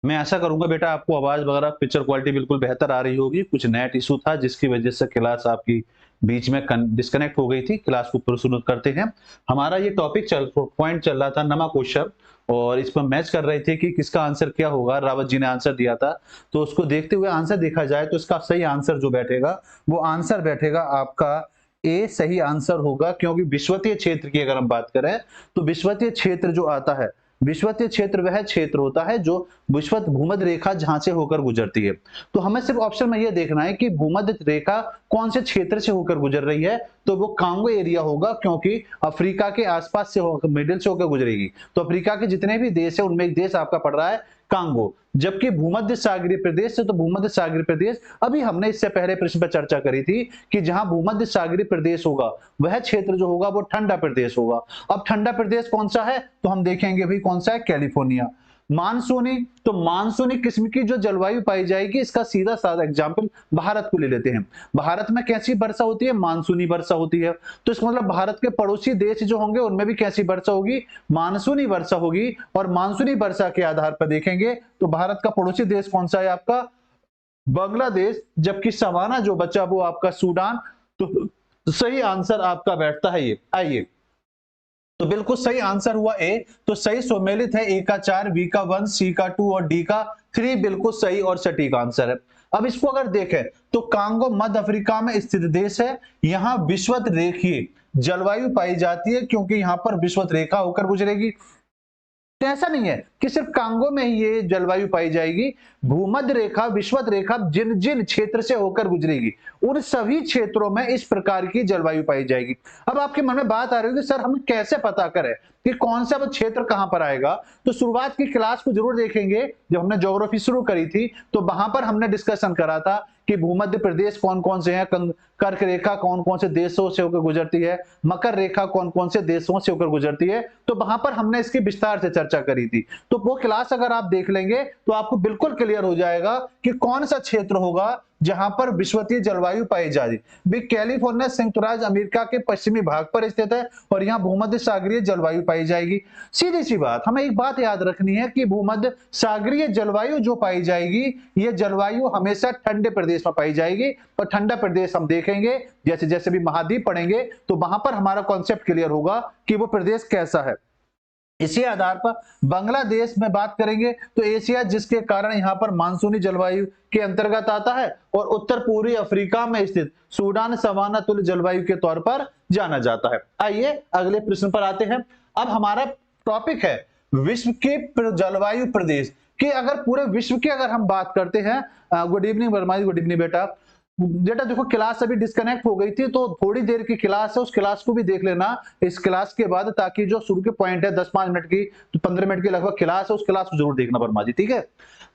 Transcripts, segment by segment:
मैं आशा करूँगा बेटा आपको आवाज़ वगैरह पिक्चर क्वालिटी बिल्कुल बेहतर आ रही होगी। कुछ नेट इश्यू था जिसकी वज़ह से क्लास आपकी बीच में डिस्कनेक्ट हो गई थी। क्लास को फिर शुरू करते हैं। हमारा ये टॉपिक पॉइंट चल रहा था नमक-ओशर और इस पर मैच कर रहे थे कि किसका आंसर क्या होगा। रावत जी ने आंसर दिया था। तो उसको देखते हुए आंसर देखा जाए तो इसका सही आंसर जो बैठेगा, वो आंसर बैठेगा आपका ए सही आंसर होगा क्योंकि विषुवतीय क्षेत्र की अगर हम बात करें, तो विषुवतीय क्षेत्र जो आता है, विषुवतीय क्षेत्र वह क्षेत्र होता है जो विषुवत भूमध्य रेखा जहां से होकर गुजरती है। तो हमें सिर्फ ऑप्शन में यह देखना है कि भूमध्य रेखा कौन से क्षेत्र से होकर गुजर रही है, तो वो कांगो एरिया होगा क्योंकि अफ्रीका के आसपास से होकर मिडिल से होकर गुजरेगी। तो अफ्रीका के जितने भी देश है उनमें एक देश आपका पड़ रहा है कांगो, जबकि भूमध्य सागरीय प्रदेश से, तो भूमध्य सागरीय प्रदेश अभी हमने इससे पहले प्रश्न पर चर्चा करी थी कि जहां भूमध्य सागरीय प्रदेश होगा वह क्षेत्र जो होगा वो ठंडा प्रदेश होगा। अब ठंडा प्रदेश कौन सा है, तो हम देखेंगे भाई कौन सा है, कैलिफोर्निया। मानसूनी, तो मानसूनी किस्म की जो जलवायु पाई जाएगी, इसका सीधा साधा एग्जांपल भारत को ले लेते हैं। भारत में कैसी वर्षा होती है, मानसूनी वर्षा होती है। तो इसका मतलब भारत के पड़ोसी देश जो होंगे उनमें भी कैसी वर्षा होगी, मानसूनी वर्षा होगी। और मानसूनी वर्षा के आधार पर देखेंगे तो भारत का पड़ोसी देश कौन सा है आपका, बांग्लादेश, जबकि सवाना जो बचा वो आपका सूडान। तो सही आंसर आपका बैठता है ये। आइए, तो बिल्कुल सही आंसर हुआ ए। तो सही सुमेलित है, ए का 4, बी का 1, सी का 2 और डी का 3 बिल्कुल सही और सटीक आंसर है। अब इसको अगर देखें तो कांगो मध्य अफ्रीका में स्थित देश है। यहां विषुवत रेखीय जलवायु पाई जाती है क्योंकि यहां पर विषुवत रेखा होकर गुजरेगी। तो ऐसा नहीं है कि सिर्फ कांगो में ही ये जलवायु पाई जाएगी। भूमध्य रेखा, विषुवत रेखा जिन जिन क्षेत्र से होकर गुजरेगी उन सभी क्षेत्रों में इस प्रकार की जलवायु पाई जाएगी। अब आपके मन में बात आ रही है कि सर हम कैसे पता करें कि कौन सा वो क्षेत्र कहां पर आएगा। तो शुरुआत की क्लास को जरूर देखेंगे, जब हमने ज्योग्राफी शुरू करी थी तो वहां पर हमने डिस्कशन करा था कि भूमध्य प्रदेश कौन कौन से हैं, कर्क रेखा कौन कौन से देशों से होकर गुजरती है, मकर रेखा कौन कौन से देशों से होकर गुजरती है। तो वहां पर हमने इसकी विस्तार से चर्चा करी थी। तो वो क्लास अगर आप देख लेंगे तो आपको बिल्कुल क्लियर हो जाएगा कि कौन सा क्षेत्र होगा जहां पर विषुवतीय जलवायु पाई जा रही है। कैलिफोर्निया संयुक्त राज्य अमेरिका के पश्चिमी भाग पर स्थित है और यहां भूमध्य सागरीय जलवायु पाई जाएगी। सीधी सी बात, हमें एक बात याद रखनी है कि भूमध्य सागरीय जलवायु जो पाई जाएगी, ये जलवायु हमेशा ठंडे प्रदेश में पाई जाएगी। और ठंडा प्रदेश हम देखेंगे जैसे जैसे भी महाद्वीप पढ़ेंगे तो वहां पर हमारा कॉन्सेप्ट क्लियर होगा कि वो प्रदेश कैसा है। इसी आधार पर बांग्लादेश में बात करेंगे तो एशिया, जिसके कारण यहां पर मानसूनी जलवायु के अंतर्गत आता है। और उत्तर पूर्वी अफ्रीका में स्थित सूडान सवाना तुल्य जलवायु के तौर पर जाना जाता है। आइए अगले प्रश्न पर आते हैं। अब हमारा टॉपिक है विश्व के जलवायु प्रदेश कि अगर पूरे विश्व की अगर हम बात करते हैं। गुड इवनिंग वर्मा जी, गुड इवनिंग बेटा। बेटा देखो क्लास अभी डिस्कनेक्ट हो गई थी तो थोड़ी देर की क्लास है, उस क्लास को भी देख लेना इस क्लास के बाद, ताकि जो शुरू के पॉइंट है 10-5 मिनट की, तो 15 मिनट की लगभग क्लास है, उस क्लास को जरूर देखना वर्मा जी, ठीक है।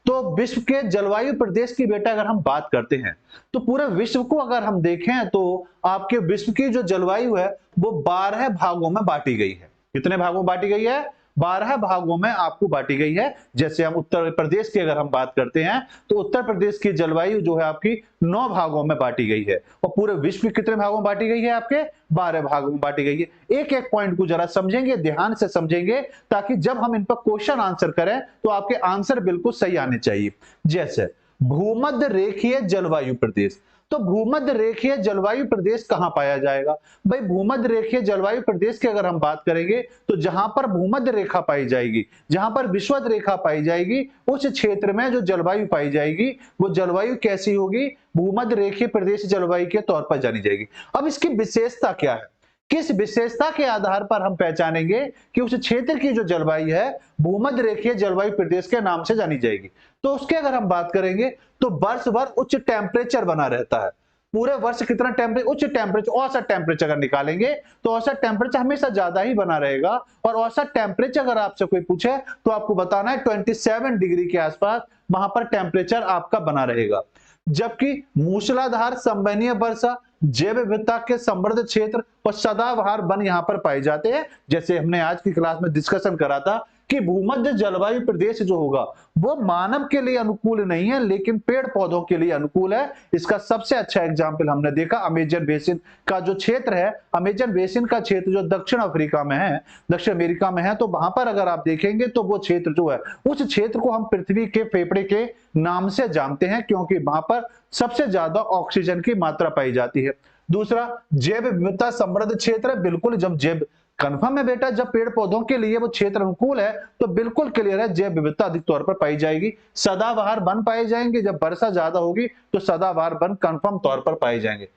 तो विश्व के जलवायु प्रदेश की बेटा अगर हम बात करते हैं तो पूरे विश्व को अगर हम देखें तो आपके विश्व की जो जलवायु है वो 12 भागों में बांटी गई है। कितने भागों में बांटी गई है, 12 भागों में आपको बांटी गई है। जैसे हम उत्तर प्रदेश की अगर हम बात करते हैं तो उत्तर प्रदेश की जलवायु जो है आपकी 9 भागों में बांटी गई है। और पूरे विश्व कितने भागों में बांटी गई है, आपके 12 भागों में बांटी गई है। एक एक पॉइंट को जरा समझेंगे, ध्यान से समझेंगे, ताकि जब हम इन पर क्वेश्चन आंसर करें तो आपके आंसर बिल्कुल सही आने चाहिए। जैसे भूमध्य रेखीय जलवायु प्रदेश, तो भूमध्य रेखीय जलवायु प्रदेश कहां पाया जाएगा भाई। भूमध्य रेखीय जलवायु प्रदेश की अगर हम बात करेंगे तो जहां पर भूमध्य रेखा पाई जाएगी, जहां पर विषुवत रेखा पाई जाएगी, उस क्षेत्र में जो जलवायु पाई जाएगी वो जलवायु कैसी होगी, भूमध्य रेखीय प्रदेश जलवायु के तौर पर जानी जाएगी। अब इसकी विशेषता क्या है, किस विशेषता के आधार पर हम पहचानेंगे कि उस क्षेत्र की जो जलवायु है भूमध्य रेखीय जलवायु प्रदेश के नाम से जानी जाएगी। तो उसके अगर हम बात करेंगे तो वर्ष भर उच्च टेम्परेचर बना रहता है। पूरे वर्ष कितना टेम्परेचर, उच्च टेम्परेचर, औसत टेम्परेचर अगर निकालेंगे तो औसत टेम्परेचर हमेशा ज्यादा ही बना रहेगा। और औसत टेम्परेचर अगर आपसे कोई पूछे तो आपको बताना है 27 डिग्री के आसपास वहां पर टेम्परेचर आपका बना रहेगा। जबकि मूसलाधार संवहनीय वर्षा, जैव विविधता के समृद्ध क्षेत्र और सदाबहार वन यहां पर पाए जाते हैं। जैसे हमने आज की क्लास में डिस्कशन करा था कि भूमध्य जलवायु प्रदेश जो होगा वो मानव के लिए अनुकूल नहीं है लेकिन पेड़ पौधों के लिए अनुकूल है। इसका सबसे अच्छा एग्जाम्पल हमने देखा अमेजन बेसिन का जो क्षेत्र है, अमेजन बेसिन का क्षेत्र जो दक्षिण अफ्रीका में है, दक्षिण अमेरिका में है, तो वहां पर अगर आप देखेंगे तो वो क्षेत्र जो है उस क्षेत्र को हम पृथ्वी के फेफड़े के नाम से जानते हैं क्योंकि वहां पर सबसे ज्यादा ऑक्सीजन की मात्रा पाई जाती है। दूसरा, जैव विविधता समृद्ध क्षेत्र है। बिल्कुल, जब जैव कन्फर्म है बेटा, जब पेड़ पौधों के लिए वो क्षेत्र अनुकूल है तो बिल्कुल क्लियर है जैव विविधता अधिक तौर पर पाई जाएगी। सदाबहार वन पाए जाएंगे, जब वर्षा ज्यादा होगी तो सदाबहार वन कन्फर्म तौर पर पाए जाएंगे।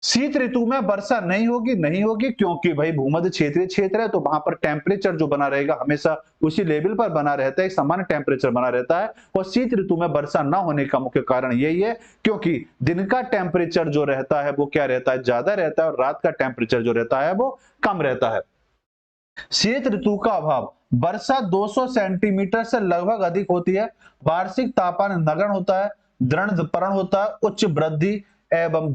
शीत ऋतु में वर्षा नहीं होगी क्योंकि भाई भूमध्य क्षेत्रीय क्षेत्र है तो वहां पर टेम्परेचर जो बना रहेगा हमेशा उसी लेवल पर बना रहता है, एक सामान्य टेम्परेचर बना रहता है। और शीत ऋतु में वर्षा न होने का मुख्य कारण यही है क्योंकि दिन का टेम्परेचर जो रहता है वो क्या रहता है, ज्यादा रहता है, और रात का टेम्परेचर जो रहता है वो कम रहता है। शीत ऋतु का अभाव, वर्षा 200 सेंटीमीटर से लगभग अधिक होती है, वार्षिक तापमान नगण्य होता है, दृढ़ होता है, उच्च वृद्धि एवं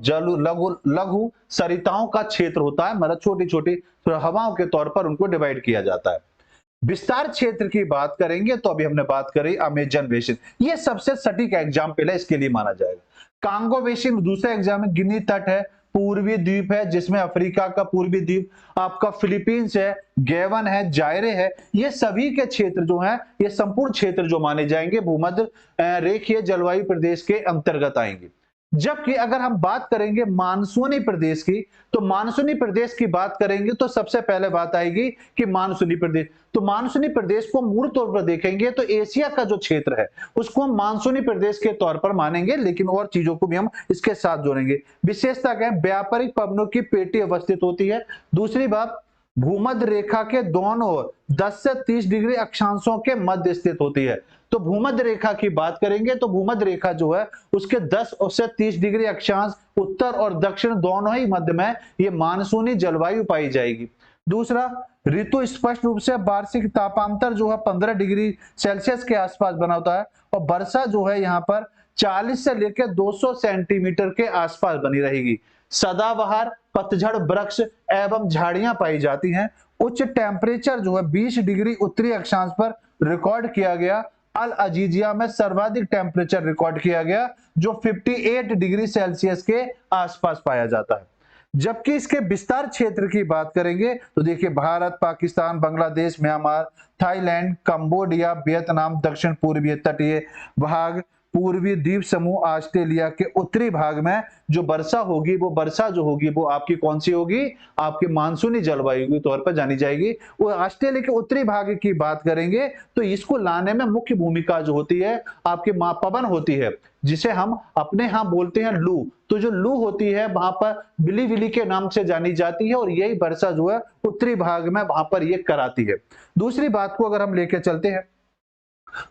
लघु सरिताओं का क्षेत्र होता है, मतलब छोटी छोटी हवाओं के तौर पर उनको डिवाइड किया जाता है। विस्तार क्षेत्र की बात करेंगे तो अभी हमने बात करी अमेजन बेसिन, ये सबसे सटीक एग्जाम्पल है, इसके लिए माना जाएगा। कांगो बेसिन दूसरा एग्जाम्पल, गिनी तट है, पूर्वी द्वीप है जिसमें अफ्रीका का पूर्वी द्वीप आपका फिलीपींस है, गैवन है, जायरे है, ये सभी के क्षेत्र जो हैं ये संपूर्ण क्षेत्र जो माने जाएंगे भूमध्य रेखीय जलवायु प्रदेश के अंतर्गत आएंगे। जबकि अगर हम बात करेंगे मानसूनी प्रदेश की, तो मानसूनी प्रदेश की बात करेंगे तो सबसे पहले बात आएगी कि मानसूनी प्रदेश, तो मानसूनी प्रदेश को मूल तौर पर देखेंगे तो एशिया का जो क्षेत्र है उसको हम मानसूनी प्रदेश के तौर पर मानेंगे, लेकिन और चीजों को भी हम इसके साथ जोड़ेंगे। विशेषता क्या है, व्यापारिक पवनों की पेटी अवस्थित होती है। दूसरी बात, भूमध्य रेखा के दोनों ओर 10 से 30 डिग्री अक्षांशों के मध्य स्थित होती है। तो भूमध्य रेखा की बात करेंगे तो भूमध्य रेखा जो है उसके 10 से 30 डिग्री अक्षांश उत्तर और दक्षिण दोनों ही मध्य में ये मानसूनी जलवायु पाई जाएगी। दूसरा, ऋतु स्पष्ट रूप से वार्षिक तापांतर जो है 15 डिग्री सेल्सियस के आसपास बना होता है, और वर्षा जो है यहाँ पर 40 से लेकर 200 सेंटीमीटर के आसपास बनी रहेगी। सदाबहार, पतझड़ वृक्ष एवं झाड़ियां पाई जाती हैं। उच्च टेम्परेचर जो है 20 डिग्री उत्तरी अक्षांश पर रिकॉर्ड किया गया। अल अजीजिया में सर्वाधिक टेम्परेचर रिकॉर्ड किया गया जो 58 डिग्री सेल्सियस के आसपास पाया जाता है। जबकि इसके विस्तार क्षेत्र की बात करेंगे तो देखिए Bharat, Pakistan, Bangladesh, Myanmar, Thailand, Cambodia, Vietnam, दक्षिण पूर्वीय तटीय भाग, पूर्वी द्वीप समूह, ऑस्ट्रेलिया के उत्तरी भाग में जो वर्षा होगी वो वर्षा जो होगी वो आपकी कौन सी होगी, आपकी मानसूनी जलवायु के तौर पर जानी जाएगी। वो ऑस्ट्रेलिया के उत्तरी भाग की बात करेंगे तो इसको लाने में मुख्य भूमिका जो होती है आपकी पवन होती है, जिसे हम अपने यहाँ बोलते हैं लू। तो जो लू होती है वहां पर बिली विली के नाम से जानी जाती है और यही वर्षा जो है उत्तरी भाग में वहां पर ये कराती है। दूसरी बात को अगर हम लेके चलते हैं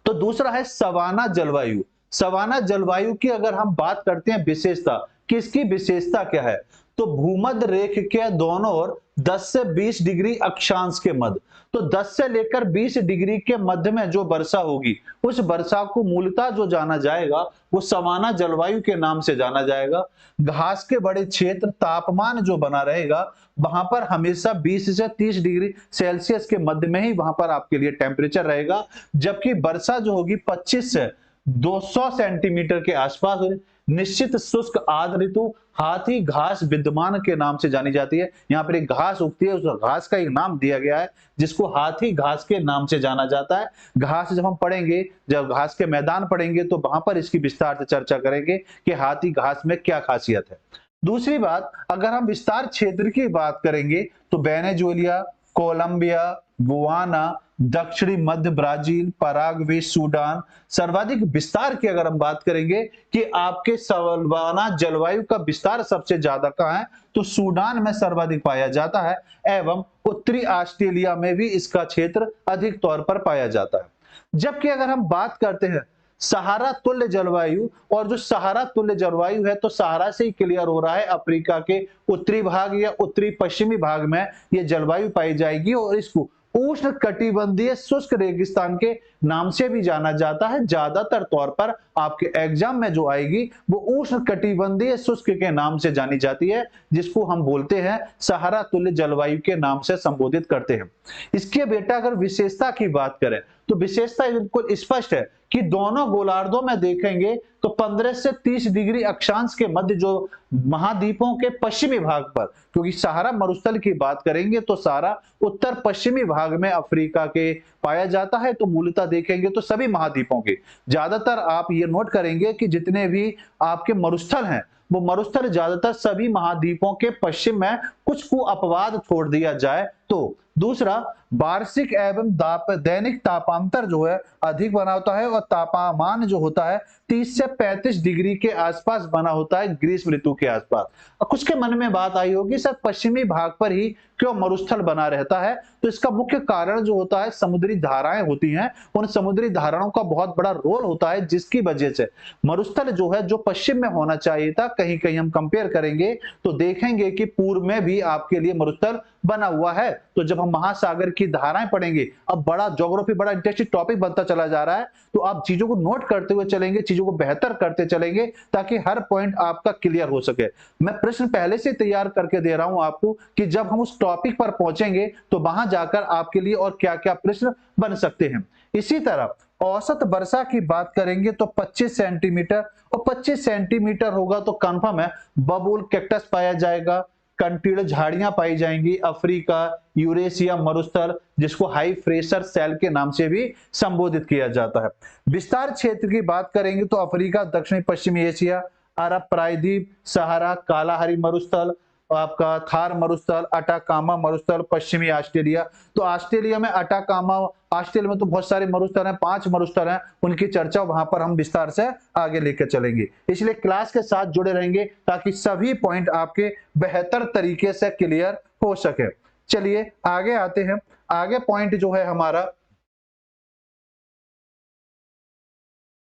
तो दूसरा है सवाना जलवायु। सवाना जलवायु की अगर हम बात करते हैं विशेषता, किसकी विशेषता क्या है, तो भूमध्य रेख के दोनों ओर 10 से 20 डिग्री अक्षांश के मध्य, तो 10 से लेकर 20 डिग्री के मध्य में जो वर्षा होगी उस वर्षा को मूलतः जो जाना जाएगा वो सवाना जलवायु के नाम से जाना जाएगा। घास के बड़े क्षेत्र, तापमान जो बना रहेगा वहां पर हमेशा 20 से 30 डिग्री सेल्सियस के मध्य में ही वहां पर आपके लिए टेम्परेचर रहेगा। जबकि वर्षा जो होगी 25 से 200 सेंटीमीटर के आसपास होगी। निश्चित शुष्क आर्द्र ऋतु हाथी घास विद्यमान के नाम से जानी जाती है। यहाँ पर एक घास उगती है, उस घास का एक नाम दिया गया है जिसको हाथी घास के नाम से जाना जाता है। घास जब हम पढ़ेंगे, जब घास के मैदान पढ़ेंगे तो वहां पर इसकी विस्तार से चर्चा करेंगे कि हाथी घास में क्या खासियत है। दूसरी बात, अगर हम विस्तार क्षेत्र की बात करेंगे तो वेनेजुएला, कोलंबिया, गुआना, दक्षिणी मध्य ब्राजील, पराग्वे, सूडान, सर्वाधिक विस्तार की अगर हम बात करेंगे कि आपके सवाना जलवायु का विस्तार सबसे ज्यादा कहां है, तो सूडान में सर्वाधिक पाया जाता है एवं उत्तरी ऑस्ट्रेलिया में भी इसका क्षेत्र अधिक तौर पर पाया जाता है। जबकि अगर हम बात करते हैं सहारा तुल्य जलवायु, और जो सहारा तुल्य जलवायु है तो सहारा से ही क्लियर हो रहा है अफ्रीका के उत्तरी भाग या उत्तरी पश्चिमी भाग में ये जलवायु पाई जाएगी और इसको उष्ण कटिबंधीय शुष्क रेगिस्तान के नाम से भी जाना जाता है। ज्यादातर तौर पर आपके एग्जाम में जो आएगी वो उष्ण कटिबंधीय शुष्क के नाम से जानी जाती है, जिसको हम बोलते हैं सहारा तुल्य जलवायु के नाम से संबोधित करते हैं। इसके बेटा अगर विशेषता की बात करें तो विशेषता बिल्कुल स्पष्ट है कि दोनों गोलार्धों में देखेंगे तो 15 से 30 डिग्री अक्षांश के मध्य जो महाद्वीपों के पश्चिमी भाग पर, क्योंकि सहारा मरुस्थल की बात करेंगे तो सहारा उत्तर पश्चिमी भाग में अफ्रीका के पाया जाता है, तो मूलतः देखेंगे तो सभी महाद्वीपों के ज्यादातर आप ये नोट करेंगे कि जितने भी आपके मरुस्थल हैं वो मरुस्थल ज्यादातर सभी महाद्वीपों के पश्चिम में, कुछ को अपवाद छोड़ दिया जाए तो। दूसरा, वार्षिक एवं दैनिक तापांतर जो है अधिक बना होता है और तापमान जो होता है 30 से 35 डिग्री के आसपास बना होता है ग्रीष्म ऋतु के आसपास। और कुछ के मन में बात आई होगी सर पश्चिमी भाग पर ही क्यों मरुस्थल बना रहता है, तो इसका मुख्य कारण जो होता है समुद्री धाराएं होती हैं, उन समुद्री धाराओं का बहुत बड़ा रोल होता है, जिसकी वजह से मरुस्थल जो है जो पश्चिम में होना चाहिए था, कहीं कहीं हम कंपेयर करेंगे तो देखेंगे कि पूर्व में भी आपके लिए मरुस्थल बना हुआ है। तो जब हम महासागर की धाराएं पढ़ेंगे, अब बड़ा ज्योग्राफी बड़ा इंटरेस्टिंग टॉपिक बनता चला जा रहा है, तो आप चीजों को नोट करते हुए चलेंगे, चीजों को बेहतर करते चलेंगे ताकि हर पॉइंट आपका क्लियर हो सके। मैं प्रश्न पहले से तैयार करके दे रहा हूं आपको कि जब हम उस टॉपिक पर पहुंचेंगे तो वहां जाकर आपके लिए और क्या क्या प्रश्न बन सकते हैं। इसी तरह औसत वर्षा की बात करेंगे तो 25 सेंटीमीटर, और 25 सेंटीमीटर होगा तो कंफर्म है बबूल कैक्टस पाया जाएगा, कंटीड़ झाड़ियां पाई जाएंगी, अफ्रीका, यूरेशिया मरुस्थल जिसको हाई प्रेशर सेल के नाम से भी संबोधित किया जाता है। विस्तार क्षेत्र की बात करेंगे तो अफ्रीका, दक्षिणी पश्चिमी एशिया, अरब प्रायद्वीप, सहारा, कालाहारी मरुस्थल, आपका थार मरुस्थल, अटाकामा मरुस्थल, पश्चिमी ऑस्ट्रेलिया। तो ऑस्ट्रेलिया में अटाकामा, ऑस्ट्रेलिया में तो बहुत सारे मरुस्थल हैं, 5 मरुस्थल हैं, उनकी चर्चा वहां पर हम विस्तार से आगे लेकर चलेंगे। इसलिए क्लास के साथ जुड़े रहेंगे ताकि सभी पॉइंट आपके बेहतर तरीके से क्लियर हो सके। चलिए आगे आते हैं। आगे पॉइंट जो है हमारा,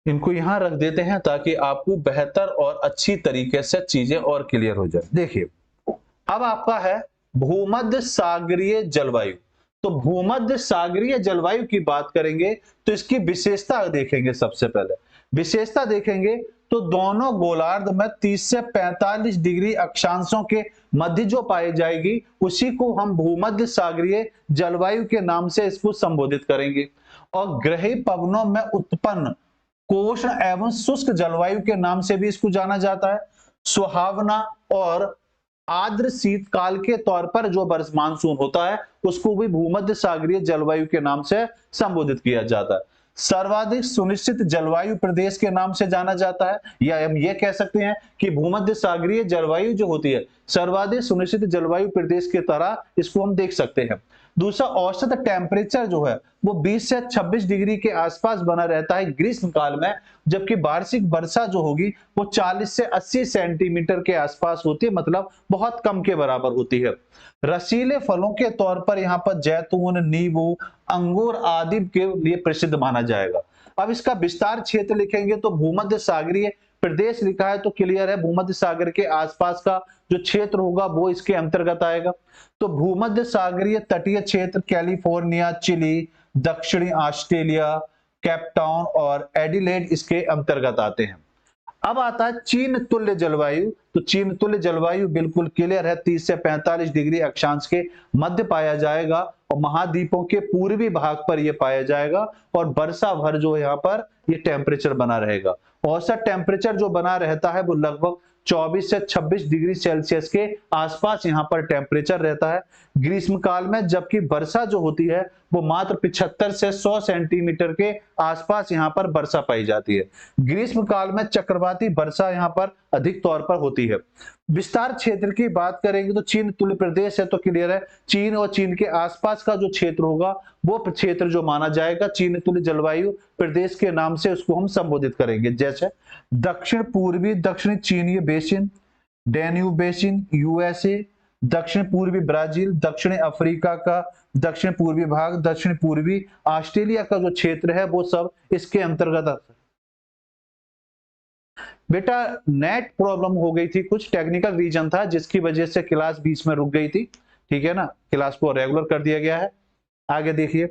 इनको यहां रख देते हैं ताकि आपको बेहतर और अच्छी तरीके से चीजें और क्लियर हो जाए। देखिए अब आपका है भूमध्य सागरीय जलवायु। तो भूमध्य सागरीय जलवायु की बात करेंगे तो इसकी विशेषता देखेंगे। सबसे पहले विशेषता देखेंगे तो दोनों गोलार्ध में 30 से 45 डिग्री अक्षांशों के मध्य जो पाई जाएगी उसी को हम भूमध्य सागरीय जलवायु के नाम से इसको संबोधित करेंगे। और ग्रही पवनों में उत्पन्न कोष्ण एवं शुष्क जलवायु के नाम से भी इसको जाना जाता है। सुहावना और आर्द्र शीतकाल के तौर पर जो वर्ष मानसून होता है उसको भी भूमध्य सागरीय जलवायु के नाम से संबोधित किया जाता है। सर्वाधिक सुनिश्चित जलवायु प्रदेश के नाम से जाना जाता है, या हम ये कह सकते हैं कि भूमध्य सागरीय जलवायु जो होती है सर्वाधिक सुनिश्चित जलवायु प्रदेश की तरह इसको हम देख सकते हैं। दूसरा, औसत टेम्परेचर जो है वो 20 से 26 डिग्री के आसपास बना रहता है ग्रीष्म काल में, जबकि वार्षिक वर्षा जो होगी वो 40 से 80 सेंटीमीटर के आसपास होती है, मतलब बहुत कम के बराबर होती है। रसीले फलों के तौर पर यहाँ पर जैतून, नींबू, अंगूर आदि के लिए प्रसिद्ध माना जाएगा। अब इसका विस्तार क्षेत्र लिखेंगे तो भूमध्य सागरीय प्रदेश लिखा है तो क्लियर है भूमध्य सागर के आसपास का जो क्षेत्र होगा वो इसके अंतर्गत आएगा। तो भूमध्य सागरीय तटीय क्षेत्र कैलिफोर्निया, चिली, दक्षिणी ऑस्ट्रेलिया, केपटाउन और एडिलेड इसके अंतर्गत आते हैं। अब आता है चीन तुल्य जलवायु। तो चीन तुल्य जलवायु बिल्कुल क्लियर है, 30 से 45 डिग्री अक्षांश के मध्य पाया जाएगा और महाद्वीपों के पूर्वी भाग पर यह पाया जाएगा और वर्षा भर जो यहाँ पर ये टेम्परेचर बना रहेगा। औसत टेम्परेचर जो बना रहता है वो लगभग 24 से 26 डिग्री सेल्सियस के आसपास यहाँ पर टेम्परेचर रहता है ग्रीष्म काल में, जबकि वर्षा जो होती है वो मात्र 75 से 100 सेंटीमीटर के आसपास यहाँ पर वर्षा पाई जाती है। ग्रीष्म काल में चक्रवाती वर्षा यहाँ पर अधिक तौर पर होती है। विस्तार क्षेत्र की बात करेंगे तो चीन तुल्य प्रदेश है तो क्लियर है चीन और चीन के आसपास का जो क्षेत्र होगा वो क्षेत्र जो माना जाएगा चीन तुल्य जलवायु प्रदेश के नाम से उसको हम संबोधित करेंगे। जैसे दक्षिण पूर्वी दक्षिणी चीनीय बेसिन, डैन्यूब बेसिन यूएसए, दक्षिण पूर्वी ब्राजील, दक्षिणी अफ्रीका का दक्षिण पूर्वी भाग, दक्षिण पूर्वी ऑस्ट्रेलिया का जो क्षेत्र है वो सब इसके अंतर्गत आता है। बेटा नेट प्रॉब्लम हो गई थी, कुछ टेक्निकल रीजन था जिसकी वजह से क्लास बीच में रुक गई थी, ठीक है ना। क्लास को रेगुलर कर दिया गया है। आगे देखिए,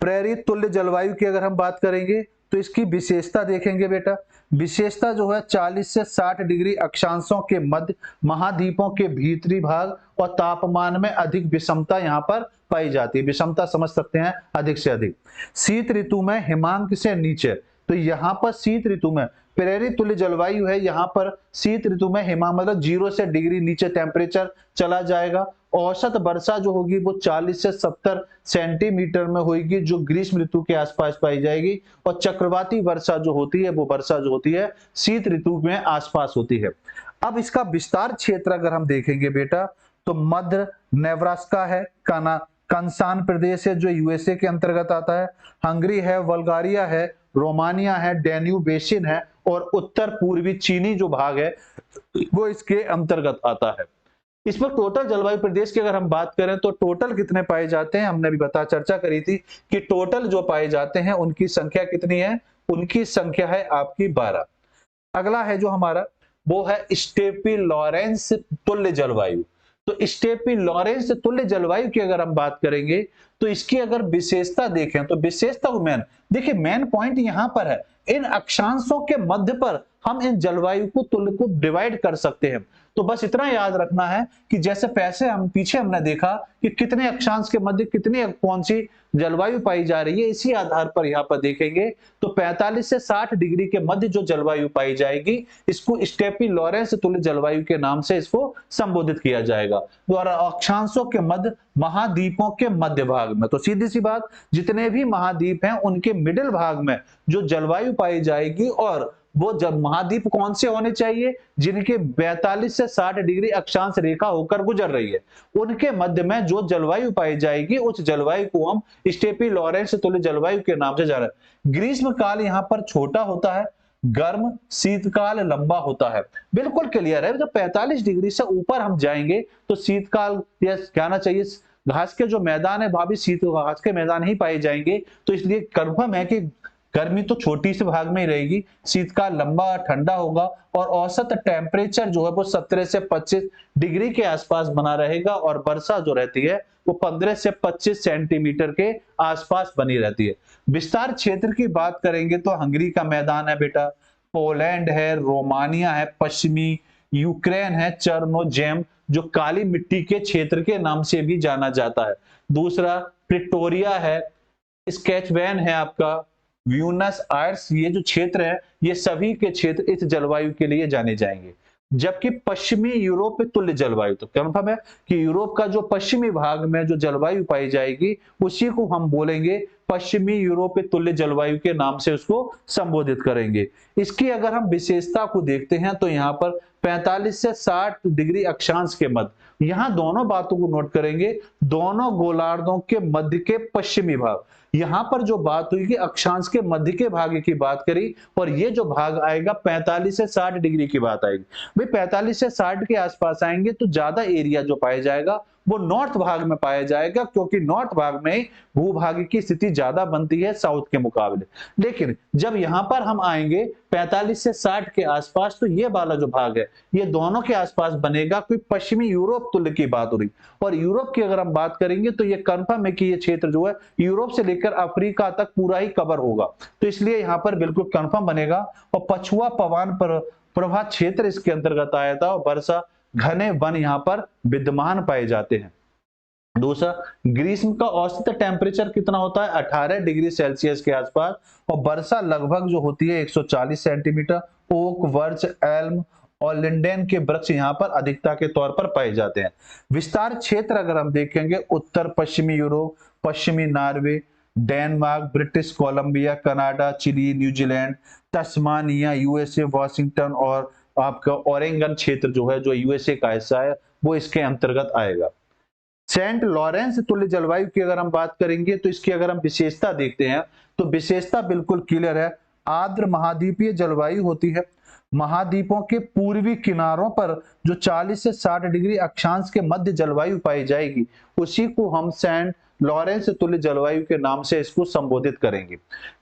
प्रेरित तुल्य जलवायु की अगर हम बात करेंगे तो इसकी विशेषता देखेंगे बेटा। विशेषता जो है 40 से 60 डिग्री अक्षांशों के मध्य, महाद्वीपों के भीतरी भाग और तापमान में अधिक विषमता यहाँ पर पाई जाती है। विषमता समझ सकते हैं, अधिक से अधिक। शीत ऋतु में हिमांक से नीचे, तो यहाँ पर शीत ऋतु में प्रेरित तुल्य जलवायु है, यहाँ पर शीत ऋतु में हिमांक मतलब 0 से डिग्री नीचे टेम्परेचर चला जाएगा। औसत वर्षा जो होगी वो 40 से 70 सेंटीमीटर में होगी, जो ग्रीष्म ऋतु के आसपास पाई जाएगी। और चक्रवाती वर्षा जो होती है वो वर्षा जो होती है शीत ऋतु में आसपास होती है। अब इसका विस्तार क्षेत्र अगर हम देखेंगे बेटा, तो मध्य नेब्रास्का है, कंसान प्रदेश है जो यूएसए के अंतर्गत आता है, हंगरी है, बल्गारिया है, रोमानिया है, डेन्यूब बेसिन है, और उत्तर पूर्वी चीनी जो भाग है वो इसके अंतर्गत आता है। इस पर टोटल जलवायु प्रदेश की अगर हम बात करें तो टोटल कितने पाए जाते हैं, हमने भी चर्चा करी थी कि टोटल जो पाए जाते हैं उनकी संख्या कितनी है, उनकी संख्या है आपकी 12। अगला है जो हमारा वो है स्टेपी लॉरेंस तुल्य जलवायु। तो स्टेपी लॉरेंस तुल्य जलवायु की अगर हम बात करेंगे तो इसकी अगर विशेषता देखें तो विशेषता मेन देखिए, मेन पॉइंट यहां पर है, इन अक्षांशों के मध्य पर हम इन जलवायु को तुल्य को डिवाइड कर सकते हैं। तो बस इतना याद रखना है कि जैसे पैसे हम पीछे हमने देखा कि कितने अक्षांश के मध्य कितनी कौन सी जलवायु पाई जा रही है, इसी आधार पर यहाँ पर देखेंगे तो 45 से 60 डिग्री के मध्य जो जलवायु पाई जाएगी इसको स्टेपी लॉरेंस तुल्य जलवायु के नाम से इसको संबोधित किया जाएगा। द्वारा अक्षांशों के मध्य महाद्वीपों के मध्य भाग में, तो सीधी सी बात, जितने भी महाद्वीप हैं उनके मिडिल भाग में जो जलवायु पाई जाएगी, और वो जब महाद्वीप कौन से होने चाहिए, जिनके 42 से 60 डिग्री अक्षांश रेखा होकर गुजर रही है, उनके मध्य में जो जलवायु पाई जाएगी उस जलवायु को हम स्टेपी लॉरेंस तुल्य जलवायु के नाम से जाना है। ग्रीष्म काल यहाँ पर छोटा होता है, गर्म शीतकाल लंबा होता है। बिल्कुल क्लियर है, जब 45 डिग्री से ऊपर हम जाएंगे तो शीतकाल या कहना चाहिए घास के जो मैदान है भाभी शीत घास के मैदान ही पाए जाएंगे, तो इसलिए कंफर्म है कि गर्मी तो छोटी से भाग में ही रहेगी, शीतकाल लंबा ठंडा होगा, और औसत टेम्परेचर जो है वो 17 से 25 डिग्री के आसपास बना रहेगा, और वर्षा जो रहती है वो 15 से 25 सेंटीमीटर के आसपास बनी रहती है। विस्तार क्षेत्र की बात करेंगे तो हंगरी का मैदान है बेटा, पोलैंड है, रोमानिया है, पश्चिमी यूक्रेन है, चर्नोजेम जो काली मिट्टी के क्षेत्र के नाम से भी जाना जाता है। दूसरा प्रिटोरिया है, स्केचवैन है आपका, ब्यूनस आयर्स, ये जो क्षेत्र है ये सभी के क्षेत्र इस जलवायु के लिए जाने जाएंगे। जबकि पश्चिमी यूरोप तुल्य जलवायु, तो कंफर्म है कि यूरोप का जो पश्चिमी भाग में जो जलवायु पाई जाएगी उसी को हम बोलेंगे पश्चिमी यूरोप तुल्य जलवायु के नाम से उसको संबोधित करेंगे। इसकी अगर हम विशेषता को देखते हैं तो यहाँ पर 45 से 60 डिग्री अक्षांश के मध्य, यहाँ दोनों बातों को नोट करेंगे, दोनों गोलार्धों के मध्य के पश्चिमी भाग, यहां पर जो बात हुई कि अक्षांश के मध्य के भाग की बात करी, और ये जो भाग आएगा 45 से 60 डिग्री की बात आएगी। भाई 45 से 60 के आसपास आएंगे तो ज्यादा एरिया जो पाया जाएगा वो नॉर्थ भाग में पाया जाएगा, क्योंकि नॉर्थ भाग में भूभाग की स्थिति ज्यादा बनती है साउथ के मुकाबले। लेकिन जब यहां पर हम आएंगे 45 से 60 के आसपास, तो ये वाला जो भाग है ये दोनों के आसपास बनेगा, कोई पश्चिमी यूरोप तुल्य की बात हो रही। और यूरोप की अगर हम बात करेंगे तो ये कंफर्म है कि ये क्षेत्र जो है यूरोप से लेकर अफ्रीका तक पूरा ही कवर होगा, तो इसलिए यहाँ पर बिल्कुल कंफर्म बनेगा। और पछुआ पवन प्रभा क्षेत्र इसके अंतर्गत आया था, और वर्षा घने वन यहाँ पर विद्यमान पाए जाते हैं। दूसरा, ग्रीष्म का औसत टेम्परेचर कितना होता है, 18 डिग्री सेल्सियस के आसपास, और वर्षा लगभग जो होती है 140 सेंटीमीटर। ओक, वर्च, एल्म और लिंडेन के वृक्ष यहाँ पर अधिकता के तौर पर पाए जाते हैं। विस्तार क्षेत्र अगर हम देखेंगे, उत्तर पश्चिमी यूरोप, पश्चिमी Norway, Denmark, British Columbia, Canada, Chile, New Zealand, Tasmania, USA, Washington, और आपका ओरेगन क्षेत्र जो है जो यूएसए का हिस्सा है वो इसके अंतर्गत आएगा। सेंट लॉरेंस तुल्य जलवायु की अगर हम बात करेंगे तो इसकी अगर हम विशेषता देखते हैं तो विशेषता बिल्कुल क्लियर है, आर्द्र महाद्वीपीय जलवायु होती है। महाद्वीपों के पूर्वी किनारों पर जो 40 से 60 डिग्री अक्षांश के मध्य जलवायु पाई जाएगी उसी को हम सेंट लॉरेंस तुल्य जलवायु के नाम से इसको संबोधित करेंगे।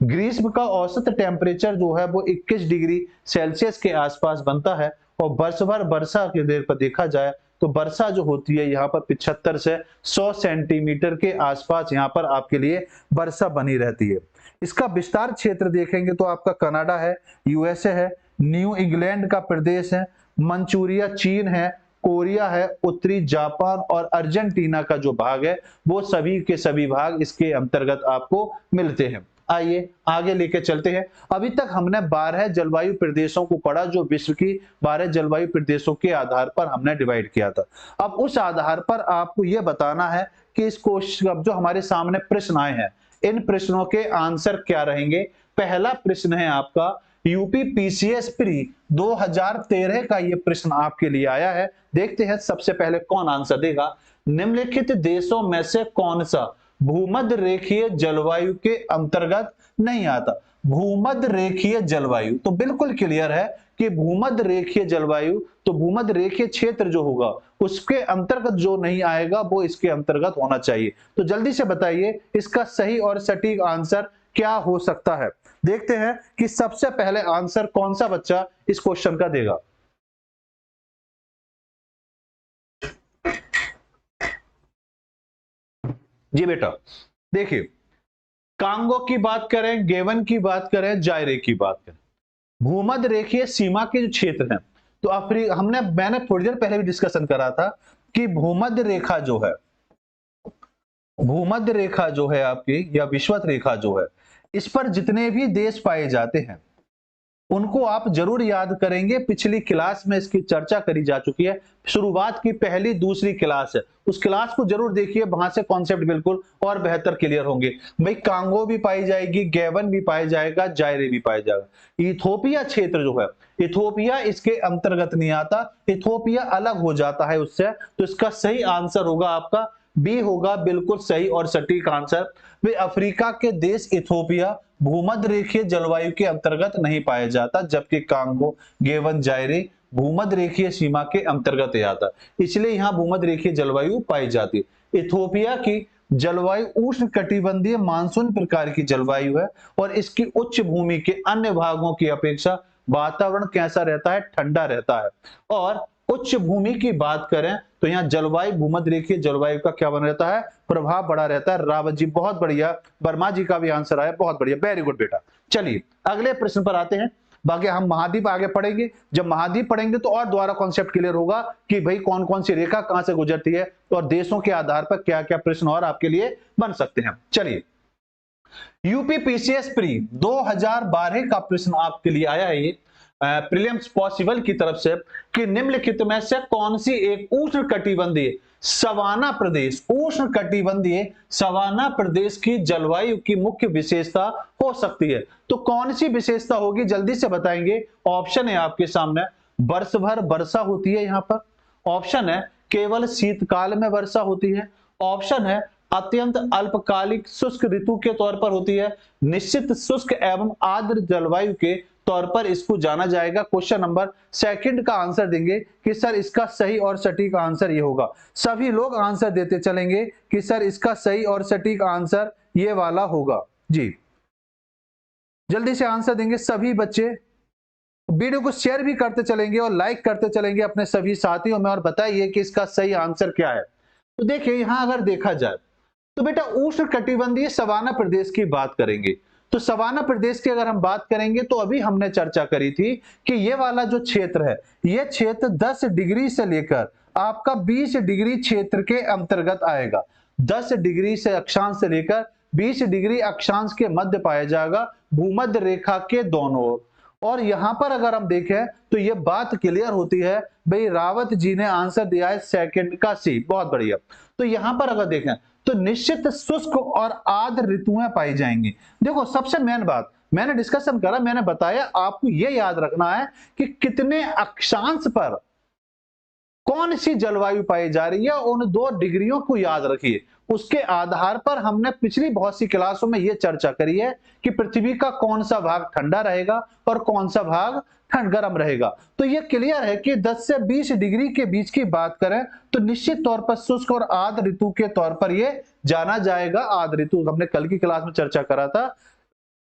ग्रीष्म का औसत टेम्परेचर जो है वो 21 डिग्री सेल्सियस के आसपास बनता है, और वर्ष भर वर्षा के देर पर देखा जाए तो वर्षा जो होती है यहाँ पर 75 से 100 सेंटीमीटर के आसपास यहाँ पर आपके लिए वर्षा बनी रहती है। इसका विस्तार क्षेत्र देखेंगे तो आपका कनाडा है, यूएसए है, न्यू इंग्लैंड का प्रदेश है, मंचूरिया चीन है, कोरिया है, उत्तरी जापान और अर्जेंटीना का जो भाग है वो सभी के सभी भाग इसके अंतर्गत आपको मिलते हैं। आइए आगे लेके चलते हैं। अभी तक हमने 12 जलवायु प्रदेशों को पढ़ा जो विश्व की 12 जलवायु प्रदेशों के आधार पर हमने डिवाइड किया था। अब उस आधार पर आपको यह बताना है कि इस क्वेश्चन जो हमारे सामने प्रश्न आए हैं इन प्रश्नों के आंसर क्या रहेंगे। पहला प्रश्न है आपका यूपी पीसीएस प्री 2013 का ये प्रश्न आपके लिए आया है। देखते हैं सबसे पहले कौन आंसर देगा। निम्नलिखित देशों में से कौन सा भूमध्य रेखीय जलवायु के अंतर्गत नहीं आता। भूमध्य रेखीय जलवायु तो बिल्कुल क्लियर है कि भूमध्य रेखीय जलवायु तो भूमध्य रेखीय क्षेत्र जो होगा उसके अंतर्गत जो नहीं आएगा वो इसके अंतर्गत होना चाहिए। तो जल्दी से बताइए इसका सही और सटीक आंसर क्या हो सकता है। देखते हैं कि सबसे पहले आंसर कौन सा बच्चा इस क्वेश्चन का देगा। जी बेटा देखिए, कांगो की बात करें, गेवन की बात करें, जायरे की बात करें, भूमध्य रेखीय सीमा के जो क्षेत्र हैं तो मैंने थोड़ी देर पहले भी डिस्कशन करा था कि भूमध्य रेखा जो है आपकी या विषुवत रेखा जो है इस पर जितने भी देश पाए जाते हैं उनको आप जरूर याद करेंगे। पिछली क्लास में इसकी चर्चा करी जा चुकी है, शुरुआत की पहली दूसरी क्लास है, उस क्लास को जरूर देखिए, वहां से कॉन्सेप्ट बिल्कुल और बेहतर क्लियर होंगे। भाई कांगो भी पाई जाएगी, गेवन भी पाया जाएगा, जायरे भी पाया जाएगा। इथोपिया क्षेत्र जो है इथोपिया इसके अंतर्गत नहीं आता, इथोपिया अलग हो जाता है उससे। तो इसका सही आंसर होगा आपका बी होगा बिल्कुल सही और सटीक आंसर। वे अफ्रीका के देश इथोपिया भूमध्य रेखीय जलवायु के अंतर्गत नहीं पाया जाता, जबकि कांगो गेवन जायरे भूमध्य रेखीय सीमा के अंतर्गत आता, इसलिए यहाँ भूमध्य रेखीय जलवायु पाई जाती है। इथोपिया की जलवायु उष्ण कटिबंधीय मानसून प्रकार की जलवायु है और इसकी उच्च भूमि के अन्य भागों की अपेक्षा वातावरण कैसा रहता है, ठंडा रहता है। और उच्च भूमि की बात करें तो यहाँ जलवायु भूमध्य रेखीय जलवायु का क्या बना रहता है, प्रभाव बड़ा रहता है। रावत जी बहुत बढ़िया, वर्मा जी का भी आंसर आया, बहुत बढ़िया, वेरी गुड बेटा। चलिए अगले प्रश्न पर आते हैं। बाकी हम महाद्वीप आगे पढ़ेंगे, जब महाद्वीप पढ़ेंगे तो और द्वारा कॉन्सेप्ट क्लियर होगा कि भाई कौन कौन सी रेखा कहां से गुजरती है और देशों के आधार पर क्या क्या प्रश्न और आपके लिए बन सकते हैं। चलिए यूपी पीसीएस प्री 2012 का प्रश्न आपके लिए आया है, ये प्रीलिम्स पॉसिबल की तरफ से कि निम्नलिखित में से कौन सी एक उष्ण कटिबंधीय सवाना प्रदेश की जलवायु की मुख्य विशेषता हो सकती है। तो कौन सी विशेषता होगी जल्दी से बताएंगे। ऑप्शन है आपके सामने, वर्ष भर वर्षा होती है यहाँ पर, ऑप्शन है केवल शीतकाल में वर्षा होती है, ऑप्शन है अत्यंत अल्पकालिक शुष्क ऋतु के तौर पर होती है, निश्चित शुष्क एवं आर्द्र जलवायु के तौर पर इसको जाना जाएगा। क्वेश्चन नंबर सेकंड का आंसर देंगे कि सर इसका सही और सटीक आंसर ये होगा। सभी लोग आंसर देते चलेंगे कि सर इसका सही और सटीक आंसर ये वाला होगा। जी जल्दी से आंसर देंगे सभी बच्चे, वीडियो को शेयर भी करते चलेंगे और लाइक करते चलेंगे अपने सभी साथियों में और बताइए कि इसका सही आंसर क्या है। तो देखिए यहां अगर देखा जाए तो बेटा उष्ण कटिबंधीय सवाना प्रदेश की बात करेंगे तो सवाना प्रदेश की अगर हम बात करेंगे तो अभी हमने चर्चा करी थी कि ये वाला जो क्षेत्र है ये क्षेत्र 10 डिग्री से लेकर आपका 20 डिग्री क्षेत्र के अंतर्गत आएगा। 10 डिग्री से अक्षांश से लेकर 20 डिग्री अक्षांश के मध्य पाया जाएगा भूमध्य रेखा के दोनों ओर। और यहां पर अगर हम देखें तो ये बात क्लियर होती है। भाई रावत जी ने आंसर दिया है सेकंड का सी, बहुत बढ़िया। तो यहां पर अगर देखें तो निश्चित शुष्क और आर्द्र ऋतुएं पाई जाएंगी। देखो सबसे मेन बात मैंने डिस्कशन करा, मैंने बताया आपको यह याद रखना है कि कितने अक्षांश पर कौन सी जलवायु पाई जा रही है, उन 2 डिग्रियों को याद रखिए। उसके आधार पर हमने पिछली बहुत सी क्लासों में यह चर्चा करी है कि पृथ्वी का कौन सा भाग ठंडा रहेगा और कौन सा भाग गर्म रहेगा। तो यह क्लियर है कि 10 से 20 डिग्री के बीच की बात करें तो निश्चित तौर पर शुष्क और आर्द्र ऋतु के तौर पर यह जाना जाएगा। आर्द्र ऋतु हमने कल की क्लास में चर्चा करा था